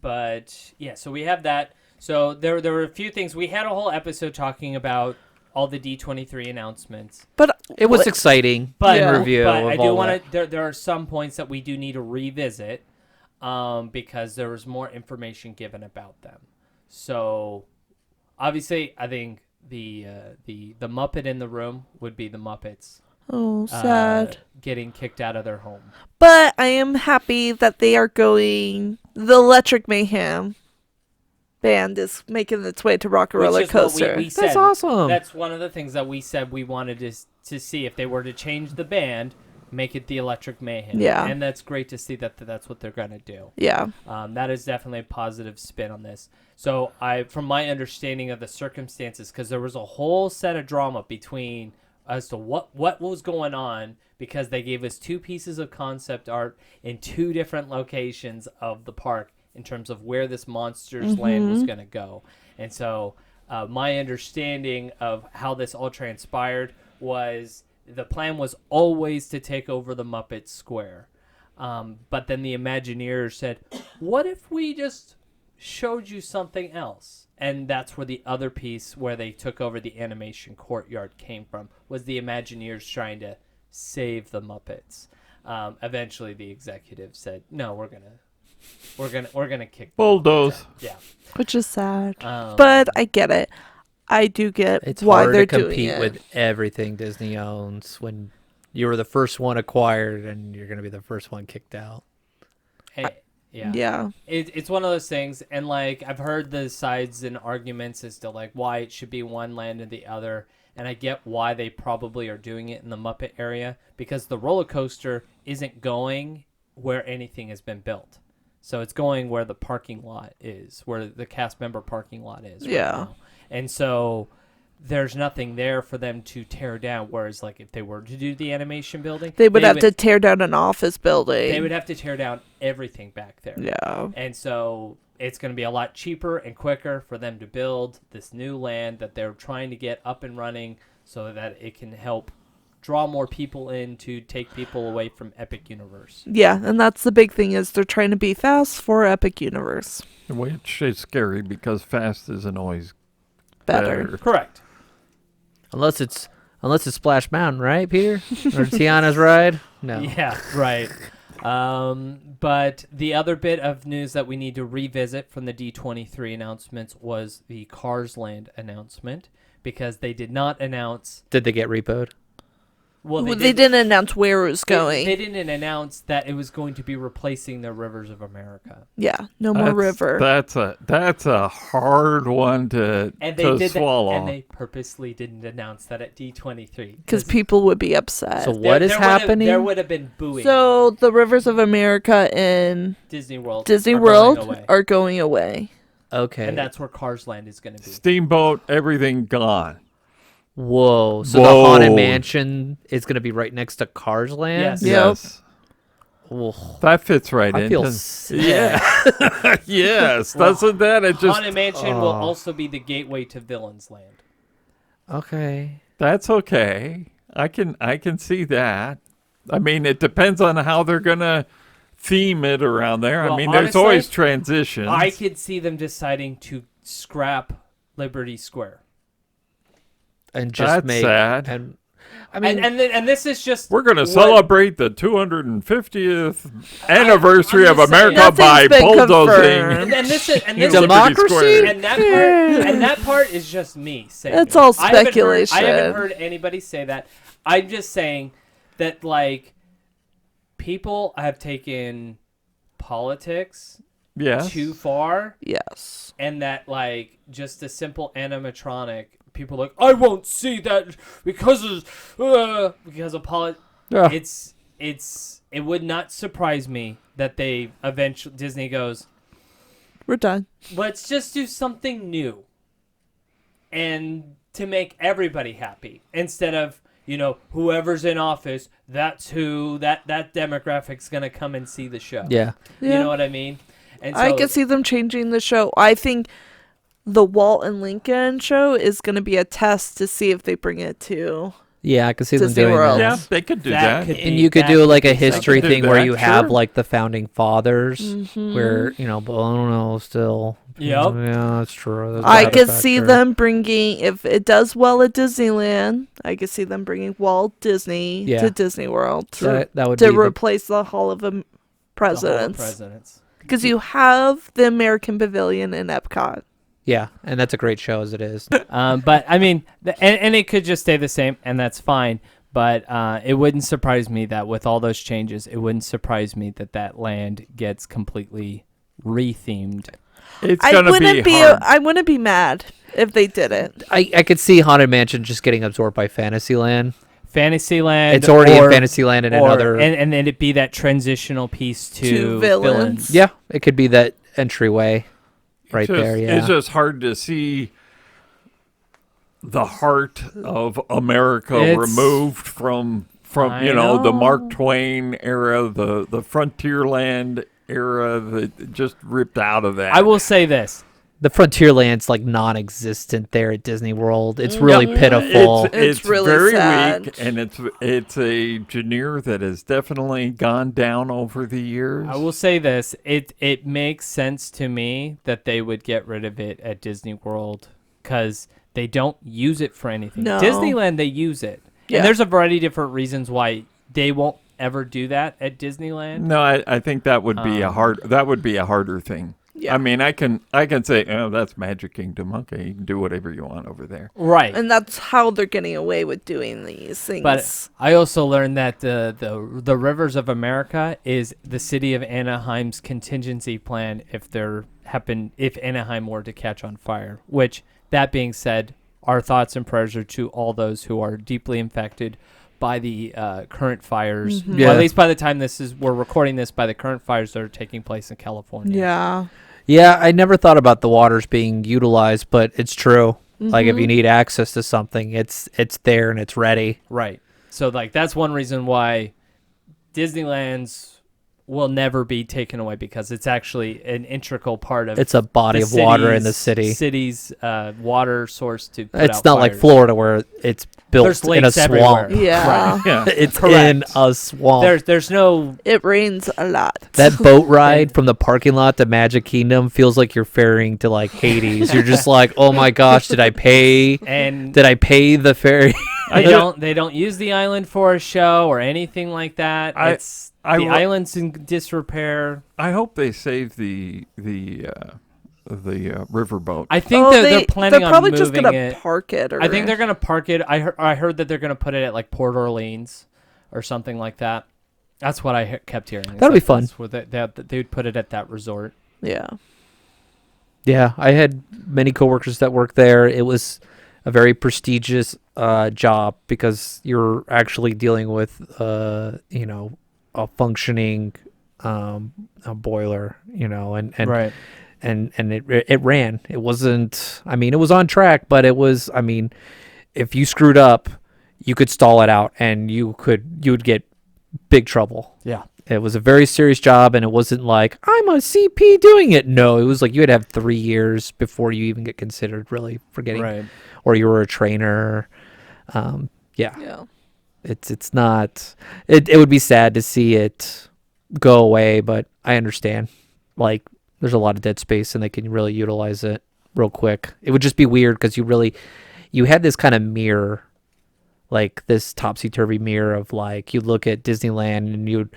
A: But yeah, so we have that. So there were a few things. We had a whole episode talking about all the D23 announcements.
C: But
B: It was
C: what-
B: exciting
A: But,
C: Yeah.
B: review
A: but
B: of
A: I do
B: all
A: want
B: that.
A: to. There are some points that we do need to revisit, because there was more information given about them. So, obviously, I think the Muppet in the room would be the Muppets
C: oh, sad.
A: getting kicked out of their home.
C: But I am happy that they are going. The Electric Mayhem band is making its way to Rock a
A: Which
C: Roller
A: is what
C: Coaster.
A: we said.
B: That's awesome.
A: That's one of the things that we said we wanted to see if they were to change the band, make it the Electric Mayhem.
C: Yeah.
A: And that's great to see that that's what they're going to do.
C: Yeah.
A: That is definitely a positive spin on this. So from my understanding of the circumstances, because there was a whole set of drama between as to what was going on, because they gave us 2 pieces of concept art in 2 different locations of the park in terms of where this Monsters Land was going to go. And so my understanding of how this all transpired was the plan was always to take over the Muppet Square. But then the Imagineers said, what if we just showed you something else? And that's where the other piece where they took over the animation courtyard came from, was the Imagineers trying to save the Muppets. Eventually the executive said, no, we're gonna kick the
D: Bulldoze.
A: Muppets out. Yeah.
C: Which is sad.
A: Um,
C: But I get it. I do get
B: It's
C: why
B: hard
C: they're
B: to
C: doing
B: compete
C: it.
B: with everything Disney owns when you were the first one acquired and you're going to be the first one kicked out.
A: yeah.
C: Yeah.
A: It's one of those things, and like I've heard the sides and arguments as to like why it should be one land or the other, and I get why they probably are doing it in the Muppet area, because the roller coaster isn't going where anything has been built, so it's going where the parking lot is, where the cast member parking lot is. Right
C: Yeah.
A: now. And so there's nothing there for them to tear down. Whereas, like, if they were to do the animation building,
C: They would have to tear down an office building.
A: They would have to tear down everything back there.
C: Yeah.
A: And so it's going to be a lot cheaper and quicker for them to build this new land that they're trying to get up and running so that it can help draw more people in to take people away from Epic Universe.
C: Yeah, and that's the big thing is they're trying to be fast for Epic Universe.
D: Which is scary because fast isn't always
C: Better.
D: better.
A: Correct.
B: Unless it's Splash Mountain, right, Peter? Or Tiana's ride? No.
A: Yeah, right. But the other bit of news that we need to revisit from the D23 announcements was the Cars Land announcement, because they did not announce.
B: Did they get repoed?
A: Well,
C: They didn't announce where it was going.
A: They didn't announce that it was going to be replacing the Rivers of America.
C: Yeah, no more river.
D: That's a hard one to swallow.
A: And they purposely didn't announce that at D23
C: Because people would be upset.
B: So what is happening?
A: There would have been booing.
C: So the Rivers of America in
A: Disney World
C: are going away.
B: Okay.
A: And that's where Cars Land is going to be.
D: Steamboat, everything gone.
B: Whoa. So the Haunted Mansion is going to be right next to Cars Land?
A: Yes.
D: Yes.
B: Whoa.
D: That fits right in.
B: I feel sick.
D: Yeah. Yes.
A: Well,
D: Doesn't that? It just.
A: Haunted Mansion will also be the gateway to Villains Land.
B: Okay.
D: That's okay. I can see that. I mean, it depends on how they're gonna theme it around there.
A: Well,
D: I mean, there's
A: honestly,
D: always transitions.
A: I could see them deciding to scrap Liberty Square.
B: And just
D: That's
B: make
D: sad.
B: and I mean
A: And this is just
D: We're gonna
A: what-
D: celebrate the 250th anniversary
A: I'm
D: of
A: just saying.
D: America by
C: Nothing's been
D: bulldozing.
C: confirmed.
A: and this is
D: Liberty
B: Democracy?
D: Square.
A: and that part is just me saying
C: It's
A: it.
C: all
A: I haven't heard-
C: speculation.
A: I haven't heard anybody say that. I'm just saying that, like, people have taken politics
D: Yes.
A: too far,
C: Yes.
A: and that, like, just a simple animatronic, people are like, I won't see that because of politics.
D: Yeah.
A: It would not surprise me that they eventually, Disney goes,
C: We're done.
A: let's just do something new, and to make everybody happy, instead of, whoever's in office, that's who that demographic's gonna come and see the show.
B: yeah.
A: You know what I mean? And so,
C: I could see them changing the show. I think the Walt and Lincoln show is going to be a test to see if they bring it to.
B: Yeah, I could see them
C: Disney
B: doing
C: World.
B: that.
D: Yeah, they could do
A: That
D: that.
A: could-
B: And you could
A: that
B: do
A: could
B: like
A: be
B: a history
D: something.
B: thing where
D: That,
B: you have
D: sure.
B: like the founding fathers,
C: Mm-hmm.
B: where but I don't know, still.
A: Yep.
B: Yeah, that's true. That's
C: I
B: that
C: could see
B: factor.
C: them bringing, if it does well at Disneyland, I could see them bringing Walt Disney
B: Yeah.
C: to Disney World
B: That would
C: to
B: be
C: replace the Hall of
A: the Hall of
C: Presidents.
A: Presidents.
C: Because you have the American Pavilion in Epcot.
B: yeah, and that's a great show as it is.
A: But I mean, and it could just stay the same, and that's fine. But it wouldn't surprise me that with all those changes, it wouldn't surprise me that land gets completely rethemed.
D: It's
C: I
D: gonna
C: wouldn't
D: be hard.
C: I wouldn't be mad if they did it.
B: I could see Haunted Mansion just getting absorbed by Fantasyland.
A: Fantasyland.
B: It's already
A: or,
B: in Fantasyland and another.
A: and then it be that transitional piece to
C: Villains.
B: Yeah, it could be that entryway right
D: It's just-
B: there. Yeah.
D: It's just hard to see the heart of America
A: It's-
D: removed from
A: I
D: the
A: know.
D: Mark Twain era, the Frontierland era, that just ripped out of that.
A: I will say this.
B: The Frontierland's like non-existent there at Disney World. It's really
C: Yep.
B: pitiful.
C: It's really
D: very
C: sad.
D: weak, and it's a genre that has definitely gone down over the years.
A: I will say this. It makes sense to me that they would get rid of it at Disney World because they don't use it for anything.
C: No.
A: Disneyland, they use it.
C: Yeah.
A: And there's a variety of different reasons why they won't ever do that at Disneyland.
D: No, I think that would be a harder thing.
C: Yeah.
D: I mean, I can say, oh, that's Magic Kingdom. Okay, you can do whatever you want over there.
A: Right.
C: And that's how they're getting away with doing these things.
A: But I also learned that the Rivers of America is the city of Anaheim's contingency plan if Anaheim were to catch on fire. Which, that being said, our thoughts and prayers are to all those who are deeply infected by the current fires.
C: Mhm.
A: Well,
B: Yeah.
A: at least by the time we're recording this, by the current fires that are taking place in California.
C: yeah.
B: Yeah, I never thought about the waters being utilized, but it's true. Like if you need access to something, it's there and it's ready.
A: Right. So like that's one reason why Disneyland's will never be taken away, because it's actually an integral part of
B: It's a body of water in the city's
A: water source to put
B: It's
A: out
B: not like
A: fires.
B: Florida where it's built
A: There's
B: in a
A: lakes everywhere.
B: swamp.
C: Yeah.
A: Right.
D: Yeah.
B: It's
A: Correct.
B: in a swamp.
A: There's no
C: It rains a lot.
B: That boat ride from the parking lot to Magic Kingdom feels like you're ferrying to like Hades. You're just like, oh my gosh, did I pay the ferry?
A: they don't use the island for a show or anything like that. The island's in disrepair.
D: I hope they save the riverboat.
A: I think they're planning
C: they're probably
A: on
C: just
A: moving
C: gonna
A: it.
C: park it. Or...
A: I think they're gonna park it. I heard that they're gonna put it at like Port Orleans or something like that. That's what I kept hearing.
B: That'll be fun.
A: They would put it at that resort.
C: Yeah.
B: Yeah, I had many coworkers that worked there. It was a very prestigious job because you're actually dealing with a functioning a boiler, and
A: Right.
B: and it ran. It wasn't. I mean, it was on track, but it was. I mean, if you screwed up, you could stall it out, and you would get big trouble.
A: Yeah.
B: It was a very serious job, and it wasn't like I'm a CP doing it. No, it was like you had to have 3 years before you even get considered really for getting,
A: Right.
B: or you were a trainer.
C: Yeah.
B: It's not. It would be sad to see it go away, but I understand. Like, there's a lot of dead space, and they can really utilize it real quick. It would just be weird because you had this kind of mirror, like this topsy-turvy mirror of like you look at Disneyland and you'd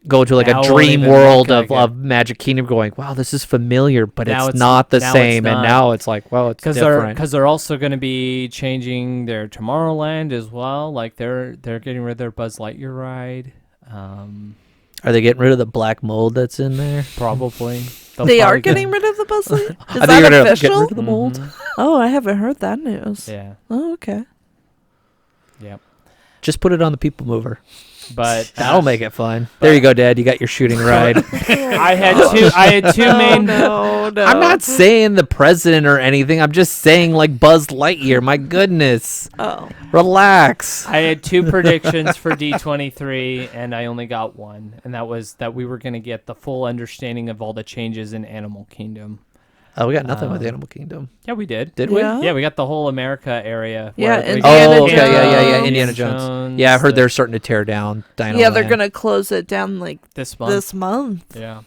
B: go to like
A: Now
B: a
A: it won't
B: dream
A: even
B: world
A: look like
B: of Magic Kingdom, going, wow, this is familiar, but
A: Now
B: it's not the
A: now it's
B: same. And
A: not.
B: now it's like, well, it's different.
A: Because they're also going to be changing their Tomorrowland as well. Like they're getting rid of their Buzz Lightyear ride.
B: Are they getting rid of the black mold that's in there?
A: Probably.
C: They are getting rid of the bus lane? Is
B: I think
C: that
B: you're gonna
C: official?
B: get rid of the mold.
A: Mhm.
C: Oh, I haven't heard that news.
A: Yeah.
C: Oh, okay.
A: Yep.
B: Just put it on the people mover.
A: But
B: That'll make it fun. There you go, Dad. You got your shooting ride.
A: I had two main.
C: No, no.
B: I'm not saying the president or anything. I'm just saying like Buzz Lightyear. My goodness.
C: Oh.
B: Relax.
A: I had two predictions for D23, and I only got one, and that was that we were going to get the full understanding of all the changes in Animal Kingdom.
B: Oh, we got nothing with Animal Kingdom.
A: Yeah, we did.
B: Did
C: Yeah.
B: we?
A: Yeah, we got the whole America area.
C: Yeah,
A: where we
C: Indiana
A: got
B: Oh, okay. Yeah.
C: Jones.
B: Indiana Jones. Yeah, I heard they're starting to tear down Dino
C: Yeah, they're
B: Land.
C: gonna close it down like
A: this month.
C: this month.
A: Yeah.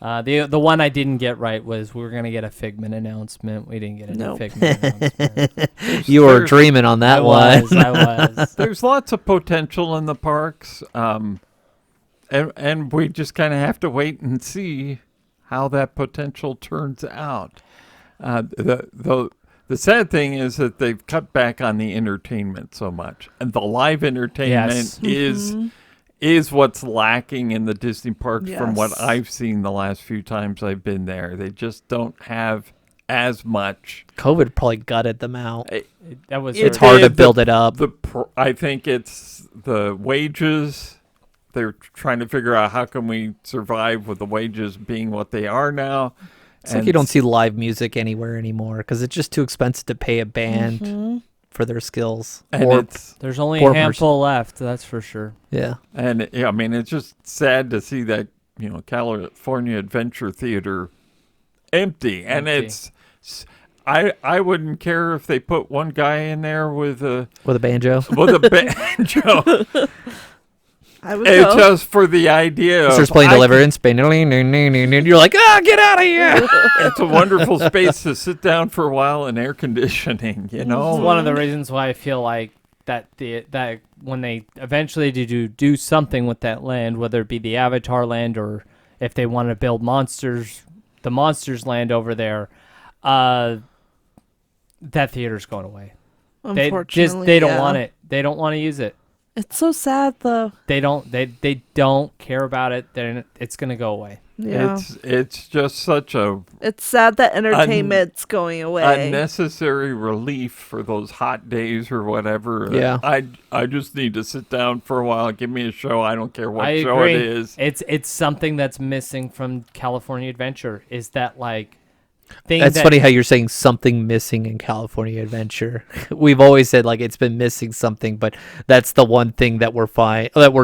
A: The one I didn't get right was we were gonna get a Figment announcement. We didn't get any
C: Nope.
A: Figment announcement.
B: You were
D: There's-
B: dreaming on that one.
A: I was.
D: There's lots of potential in the parks, and we just kind of have to wait and see how that potential turns out. The sad thing is that they've cut back on the entertainment so much, and the live entertainment
A: Yes.
D: is what's lacking in the Disney parks from what
C: Yes.
D: I've seen the last few times I've been there. They just don't have as much.
B: COVID probably gutted them out.
A: That was.
B: It's
A: her-
B: hard to
D: the-
B: build it up.
D: I think it's the wages. They're trying to figure out how can we survive with the wages being what they are now.
B: It's like you don't see live music anywhere anymore because it's just too expensive to pay a band
C: Mm-hmm.
B: for their skills.
D: And
B: Or-
D: it's
A: There's only
B: Poor
A: a handful left. That's for sure.
B: yeah.
D: and yeah, I mean it's just sad to see that California Adventure Theater empty. And
A: Empty.
D: I wouldn't care if they put one guy in there with a
B: banjo.
D: banjo.
C: I would
D: It's
C: go.
D: just for the idea.
B: Starts
D: of,
B: playing
D: I
B: Deliverance. And you're like, get out of here.
D: It's a wonderful space to sit down for a while in air conditioning.
A: It's
D: Oh.
A: one of the reasons why I feel like that when they eventually do something with that land, whether it be the Avatar land or if they want to build the Monsters land over there, that theater's going away. They
C: Unfortunately,
A: don't
C: yeah.
A: want it. They don't want to use it.
C: It's so sad though.
A: They don't care about it. Then it's gonna go away.
C: Yeah.
D: It's just such a
C: It's sad that entertainment's going away.
D: unnecessary relief for those hot days or whatever.
B: Yeah.
D: I just need to sit down for a while. Give me a show. I don't care what
A: I
D: show
A: agree.
D: it is.
A: It's something that's missing from California Adventure is that like thing.
B: That's
A: that,
B: funny how you're saying something missing in California Adventure. We've always said like it's been missing something, but that's the one thing that we're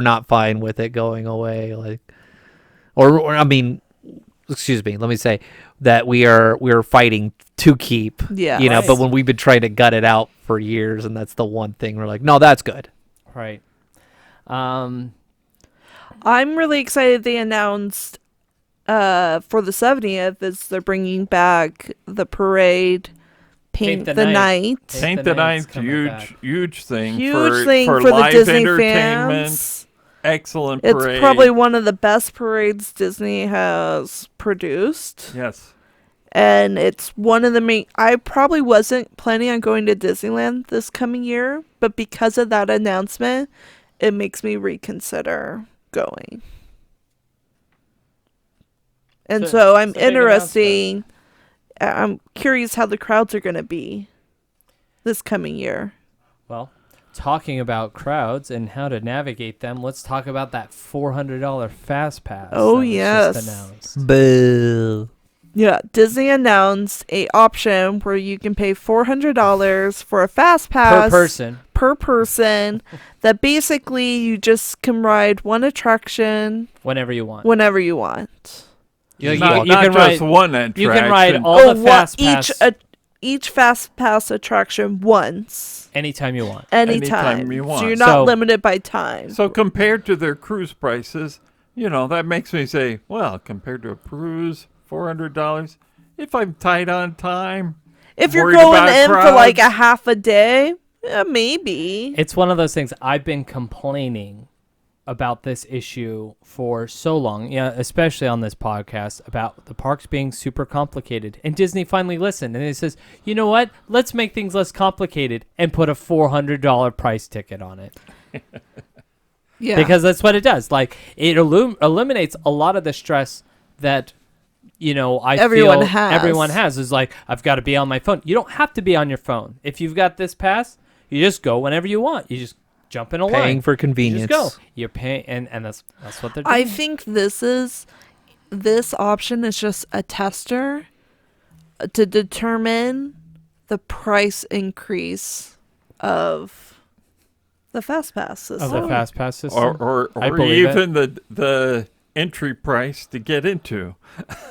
B: not fine with it going away. Like, or I mean, excuse me, let me say that we're fighting to keep.
C: Yeah.
B: You know,
A: Right.
B: but when we've been trying to gut it out for years, and that's the one thing we're like, no, that's good.
A: Right.
C: I'm really excited they announced for the 70th is they're bringing back the parade, Paint the Night.
D: Paint the
A: Night's
D: Night,
A: coming back.
D: huge thing.
C: Huge thing for the
D: live
C: Disney
D: entertainment.
C: fans.
D: Excellent
C: It's
D: parade.
C: probably one of the best parades Disney has produced.
D: Yes.
C: And it's one of the main. I probably wasn't planning on going to Disneyland this coming year, but because of that announcement, it makes me reconsider going. And so I'm
A: it's a big
C: interesting. I'm curious how the crowds are going to be this coming year.
A: Well, talking about crowds and how to navigate them, let's talk about that $400 Fast Pass.
C: Oh,
A: that was
C: yes.
A: just announced.
B: Boo.
C: Yeah, Disney announced a option where you can pay $400 for a fast pass
A: Per person,
C: that basically you just can ride one attraction
A: whenever you want.
C: whenever you want.
A: You, you,
D: Not,
A: you
D: not
A: can
D: just
A: ride.
D: one attraction.
A: You can ride all
C: Oh,
A: the Fast Pass
C: each fast pass attraction once,
A: anytime you want.
C: anytime.
D: you
C: So
D: want.
C: you're not
A: So-
C: limited by time.
D: So compared to their cruise prices, that makes me say, well, compared to a cruise, $400. If I'm tight on time,
C: if you're
D: worried
C: going
D: about
C: in for like a
D: crowds.
C: half a day, maybe.
A: It's one of those things. I've been complaining about this issue for so long, especially on this podcast, about the parks being super complicated. And Disney finally listened, and it says, you know what? Let's make things less complicated and put a $400 price ticket on it.
C: Yeah.
A: Because that's what it does. Like, it eliminates a lot of the stress that
C: Everyone has.
A: everyone has. Is like, I've got to be on my phone. You don't have to be on your phone. If you've got this pass, you just go whenever you want. You just jump in a line.
B: Paying for
A: You
B: convenience.
A: just go. You're paying, and that's what they're doing.
C: I think this option is just a tester to determine the price increase of the fast pass system.
A: of the Fast Pass system.
D: or
A: I believe it.
D: even the entry price to get into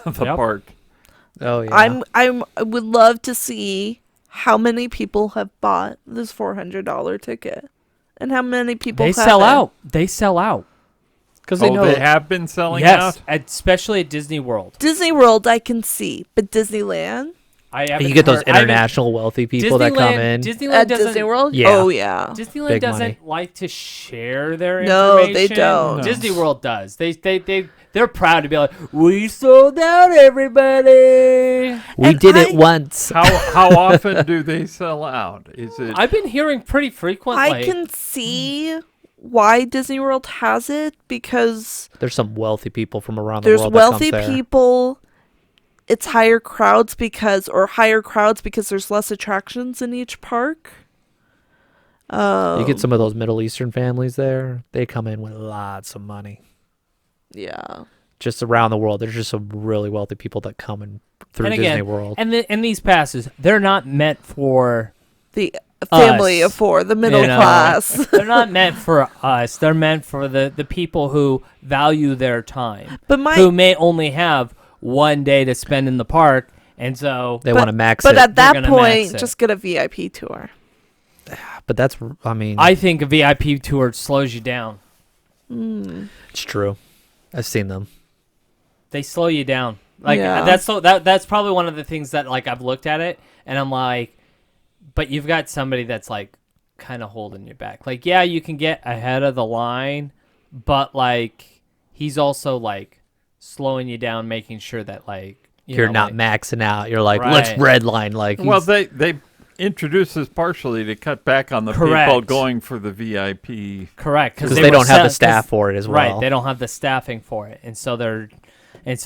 D: the
A: Yep.
D: park.
B: Oh yeah.
C: I would love to see how many people have bought this $400 ticket, and how many people
A: They sell out. They sell out.
B: Because they
D: Oh,
B: know
D: they have been selling
A: Yes,
D: out.
A: especially at Disney World.
C: Disney World, I can see, but Disneyland
A: I haven't
B: you get those
A: heard- I haven't-
B: international wealthy people that come in.
A: Disneyland
C: at
A: doesn't.
C: Disney World.
B: Yeah.
C: Oh yeah.
A: Disneyland
B: Big
A: doesn't
B: money.
A: like to share their
C: No,
A: information.
C: they don't.
D: No.
A: Disney World does. They're proud to be like, we sold out, everybody.
B: We
C: And
B: did
C: I-
B: it once.
D: How often do they sell out? Is it
A: I've been hearing pretty frequently.
C: I can see why Disney World has it, because
B: There's some wealthy people from around the
C: there's
B: world.
C: wealthy
B: that comes there.
C: people. It's higher crowds because there's less attractions in each park.
B: You get some of those Middle Eastern families there. They come in with lots of money.
C: Yeah.
B: Just around the world, there's just some really wealthy people that come in through
A: And
B: Disney
A: again,
B: World.
A: and these passes, they're not meant for.
C: The family
A: Us,
C: of four, the middle
A: know.
C: class.
A: They're not meant for us. They're meant for the people who value their time,
C: But
A: who may only have one day to spend in the park, and so
B: They
C: but-
B: want to max
C: but
B: it.
C: at that
A: gonna max
C: point,
A: it.
C: just get a VIP tour.
B: But that's, I mean,
A: I think a VIP tour slows you down.
B: it's true. I've seen them.
A: They slow you down. Like
C: Yeah.
A: that's probably one of the things that like I've looked at it and I'm like, but you've got somebody that's like kind of holding you back. Like, yeah, you can get ahead of the line, but like he's also like slowing you down, making sure that like
B: You're not
A: like,
B: maxing out. You're like, let's
A: Right.
B: redline. Like,
D: Well, they introduced this partially to cut back on the people
A: Correct.
D: going for the VIP.
A: correct
B: because they don't have the staff
A: for
B: for it as well.
A: Right, they don't have the staffing for it, and so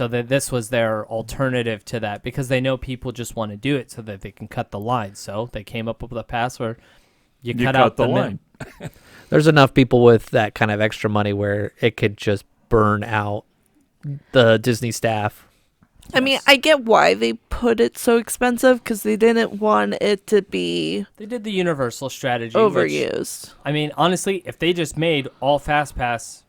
A: this was their alternative to that because they know people just want to do it so that they can cut the line. So they came up with a pass where you cut out
D: the
A: the
D: line.
B: There's enough people with that kind of extra money where it could just burn out the Disney staff.
C: I mean, I get why they put it so expensive because they didn't want it to be
A: They did the Universal strategy. which,
C: overused.
A: I mean, honestly, if they just made all FastPass,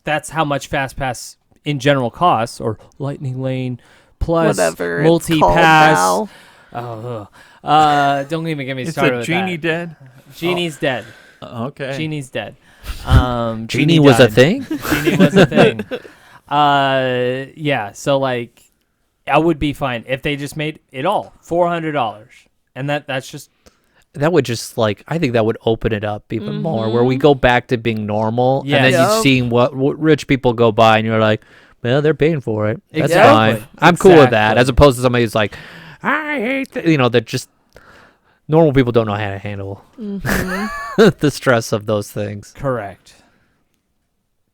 A: that's how much FastPass in general costs, or Lightning Lane plus
C: Whatever it's called
A: multi-pass.
C: now.
A: Oh, ugh. Don't even get me
D: Is
A: started
D: the
A: with
D: genie
A: that.
D: dead?
A: Genie's dead.
D: Okay.
A: Genie's dead.
B: Genie was a
A: died.
B: thing.
A: Genie was a thing. Yeah. So like, I would be fine if they just made it all $400, and that's just
B: That would just like I think that would open it up even more, where we go back to being normal, and then
A: Yes.
B: you've
C: Yep.
B: seen what rich people go by, and you're like, well, they're paying for it. That's
A: Exactly.
B: fine. I'm cool with that,
A: Exactly.
B: as opposed to somebody who's like, I hate that just normal people don't know how to handle the stress of those things.
A: correct.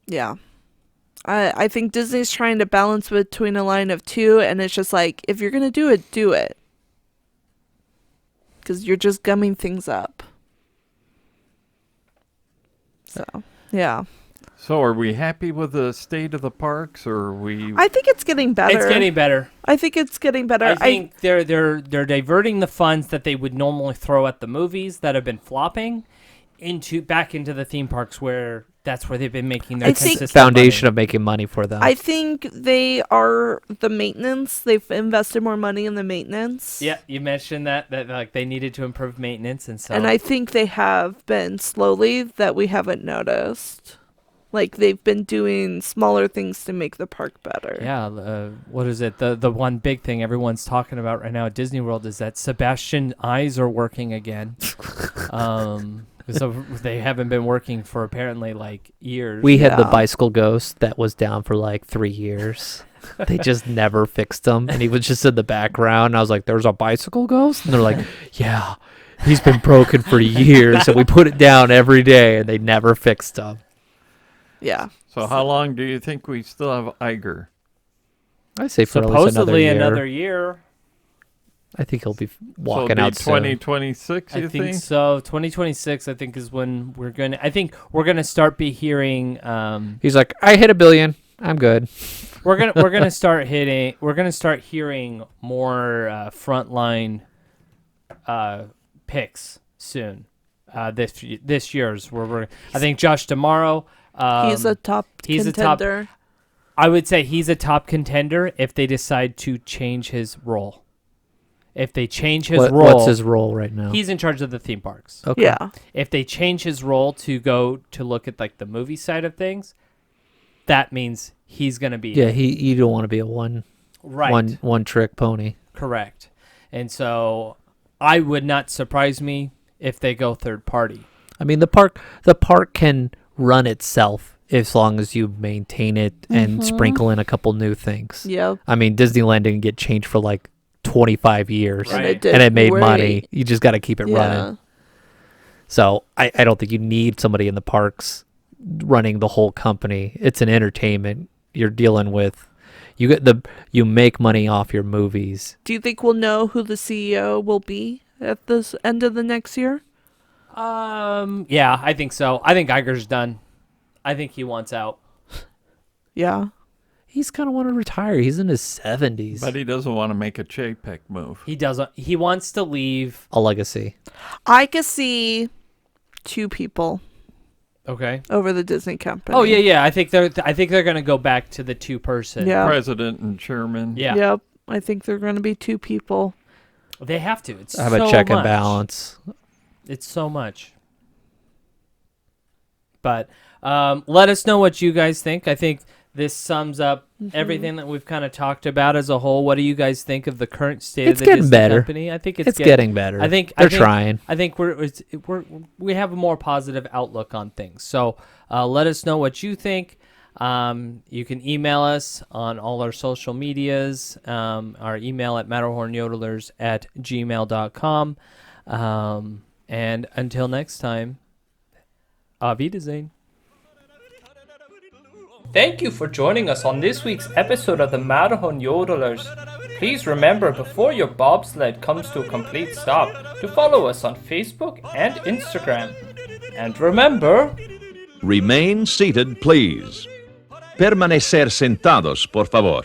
C: Yeah. I think Disney's trying to balance between a line of two, and it's just like, if you're going to do it, do it. Because you're just gumming things up. So, yeah.
D: So are we happy with the state of the parks, or are we?
C: I think it's getting better.
A: It's getting better.
C: I think it's getting better.
A: I think they're diverting the funds that they would normally throw at the movies that have been flopping back into the theme parks, where that's where they've been making their
C: I think-
A: consistent
B: Foundation
A: money.
B: of making money for them.
C: I think they are the maintenance. They've invested more money in the maintenance.
A: Yeah, you mentioned that like they needed to improve maintenance, and so
C: And I think they have been slowly that we haven't noticed. Like they've been doing smaller things to make the park better.
A: yeah, what is it? The one big thing everyone's talking about right now at Disney World is that Sebastian eyes are working again. So they haven't been working for apparently like years.
B: We had the
C: Yeah.
B: bicycle ghost that was down for like 3 years. They just never fixed him, and he was just in the background. And I was like, "There's a bicycle ghost," and they're like, "Yeah, he's been broken for years." And we put it down every day, and they never fixed him.
C: Yeah.
D: So how long do you think we still have Iger?
B: I say for at least
A: Supposedly
B: another year.
A: year.
B: I think he'll be
D: So
B: walking
D: it'll be
B: out soon.
D: 2026.
A: I
D: You
A: think so. 2026, I think, is when we're gonna. I think we're gonna start hearing.
B: He's like, "I hit $1 billion. I'm good."
A: We're gonna start hitting. We're gonna start hearing more frontline picks soon. This year's where we're. I think Josh Tomorrow.
C: He's a top
A: he's a top-
C: contender.
A: I would say he's a top contender if they decide to change his role. If they change his role,
B: What's his role right now?
A: he's in charge of the theme parks.
B: Okay.
C: Yeah.
A: If they change his role to go to look at like the movie side of things, that means he's gonna be
B: Yeah, you don't want to be a one trick pony.
A: correct. And so I would not surprise me if they go third party.
B: I mean, the park can run itself as long as you maintain it and sprinkle in a couple new things.
C: Yep.
B: I mean, Disneyland didn't get changed for like 25 years,
A: Right.
C: And it did
B: and it made
C: great.
B: money. You just got to keep it
C: Yeah.
B: running. So I don't think you need somebody in the parks running the whole company. It's an entertainment. You're dealing with you make money off your movies.
C: Do you think we'll know who the CEO will be at this end of the next year?
A: Yeah, I think so. I think Iger's done. I think he wants out.
C: Yeah.
B: He's kind of want to retire. He's in his 70s.
D: But he doesn't want to make a Chapek move.
A: He doesn't. He wants to leave.
B: A legacy.
C: I could see two people
A: Okay.
C: over the Disney company.
A: Oh yeah. I think they're gonna go back to the two person.
C: Yeah.
D: President and chairman.
A: Yeah.
C: Yep. I think they're going to be two people.
A: They have to. It's
B: Have
A: so
B: a check and
A: much.
B: balance.
A: It's so much. But let us know what you guys think. I think this sums up everything that we've kind of talked about as a whole. What do you guys think of the current state
B: It's
A: of the
B: getting
A: Disney
B: better.
A: company? I think
B: It's getting better.
A: I think
B: they're trying.
A: I think we have a more positive outlook on things. So let us know what you think. You can email us on all our social medias. Our email at matterhornyodelers@gmail.com. And until next time, Auf Wiedersehen. Thank you for joining us on this week's episode of the Matterhorn Yodelers. Please remember, before your bobsled comes to a complete stop, to follow us on Facebook and Instagram. And remember,
E: Remain seated, please. Permanecer sentados, por favor.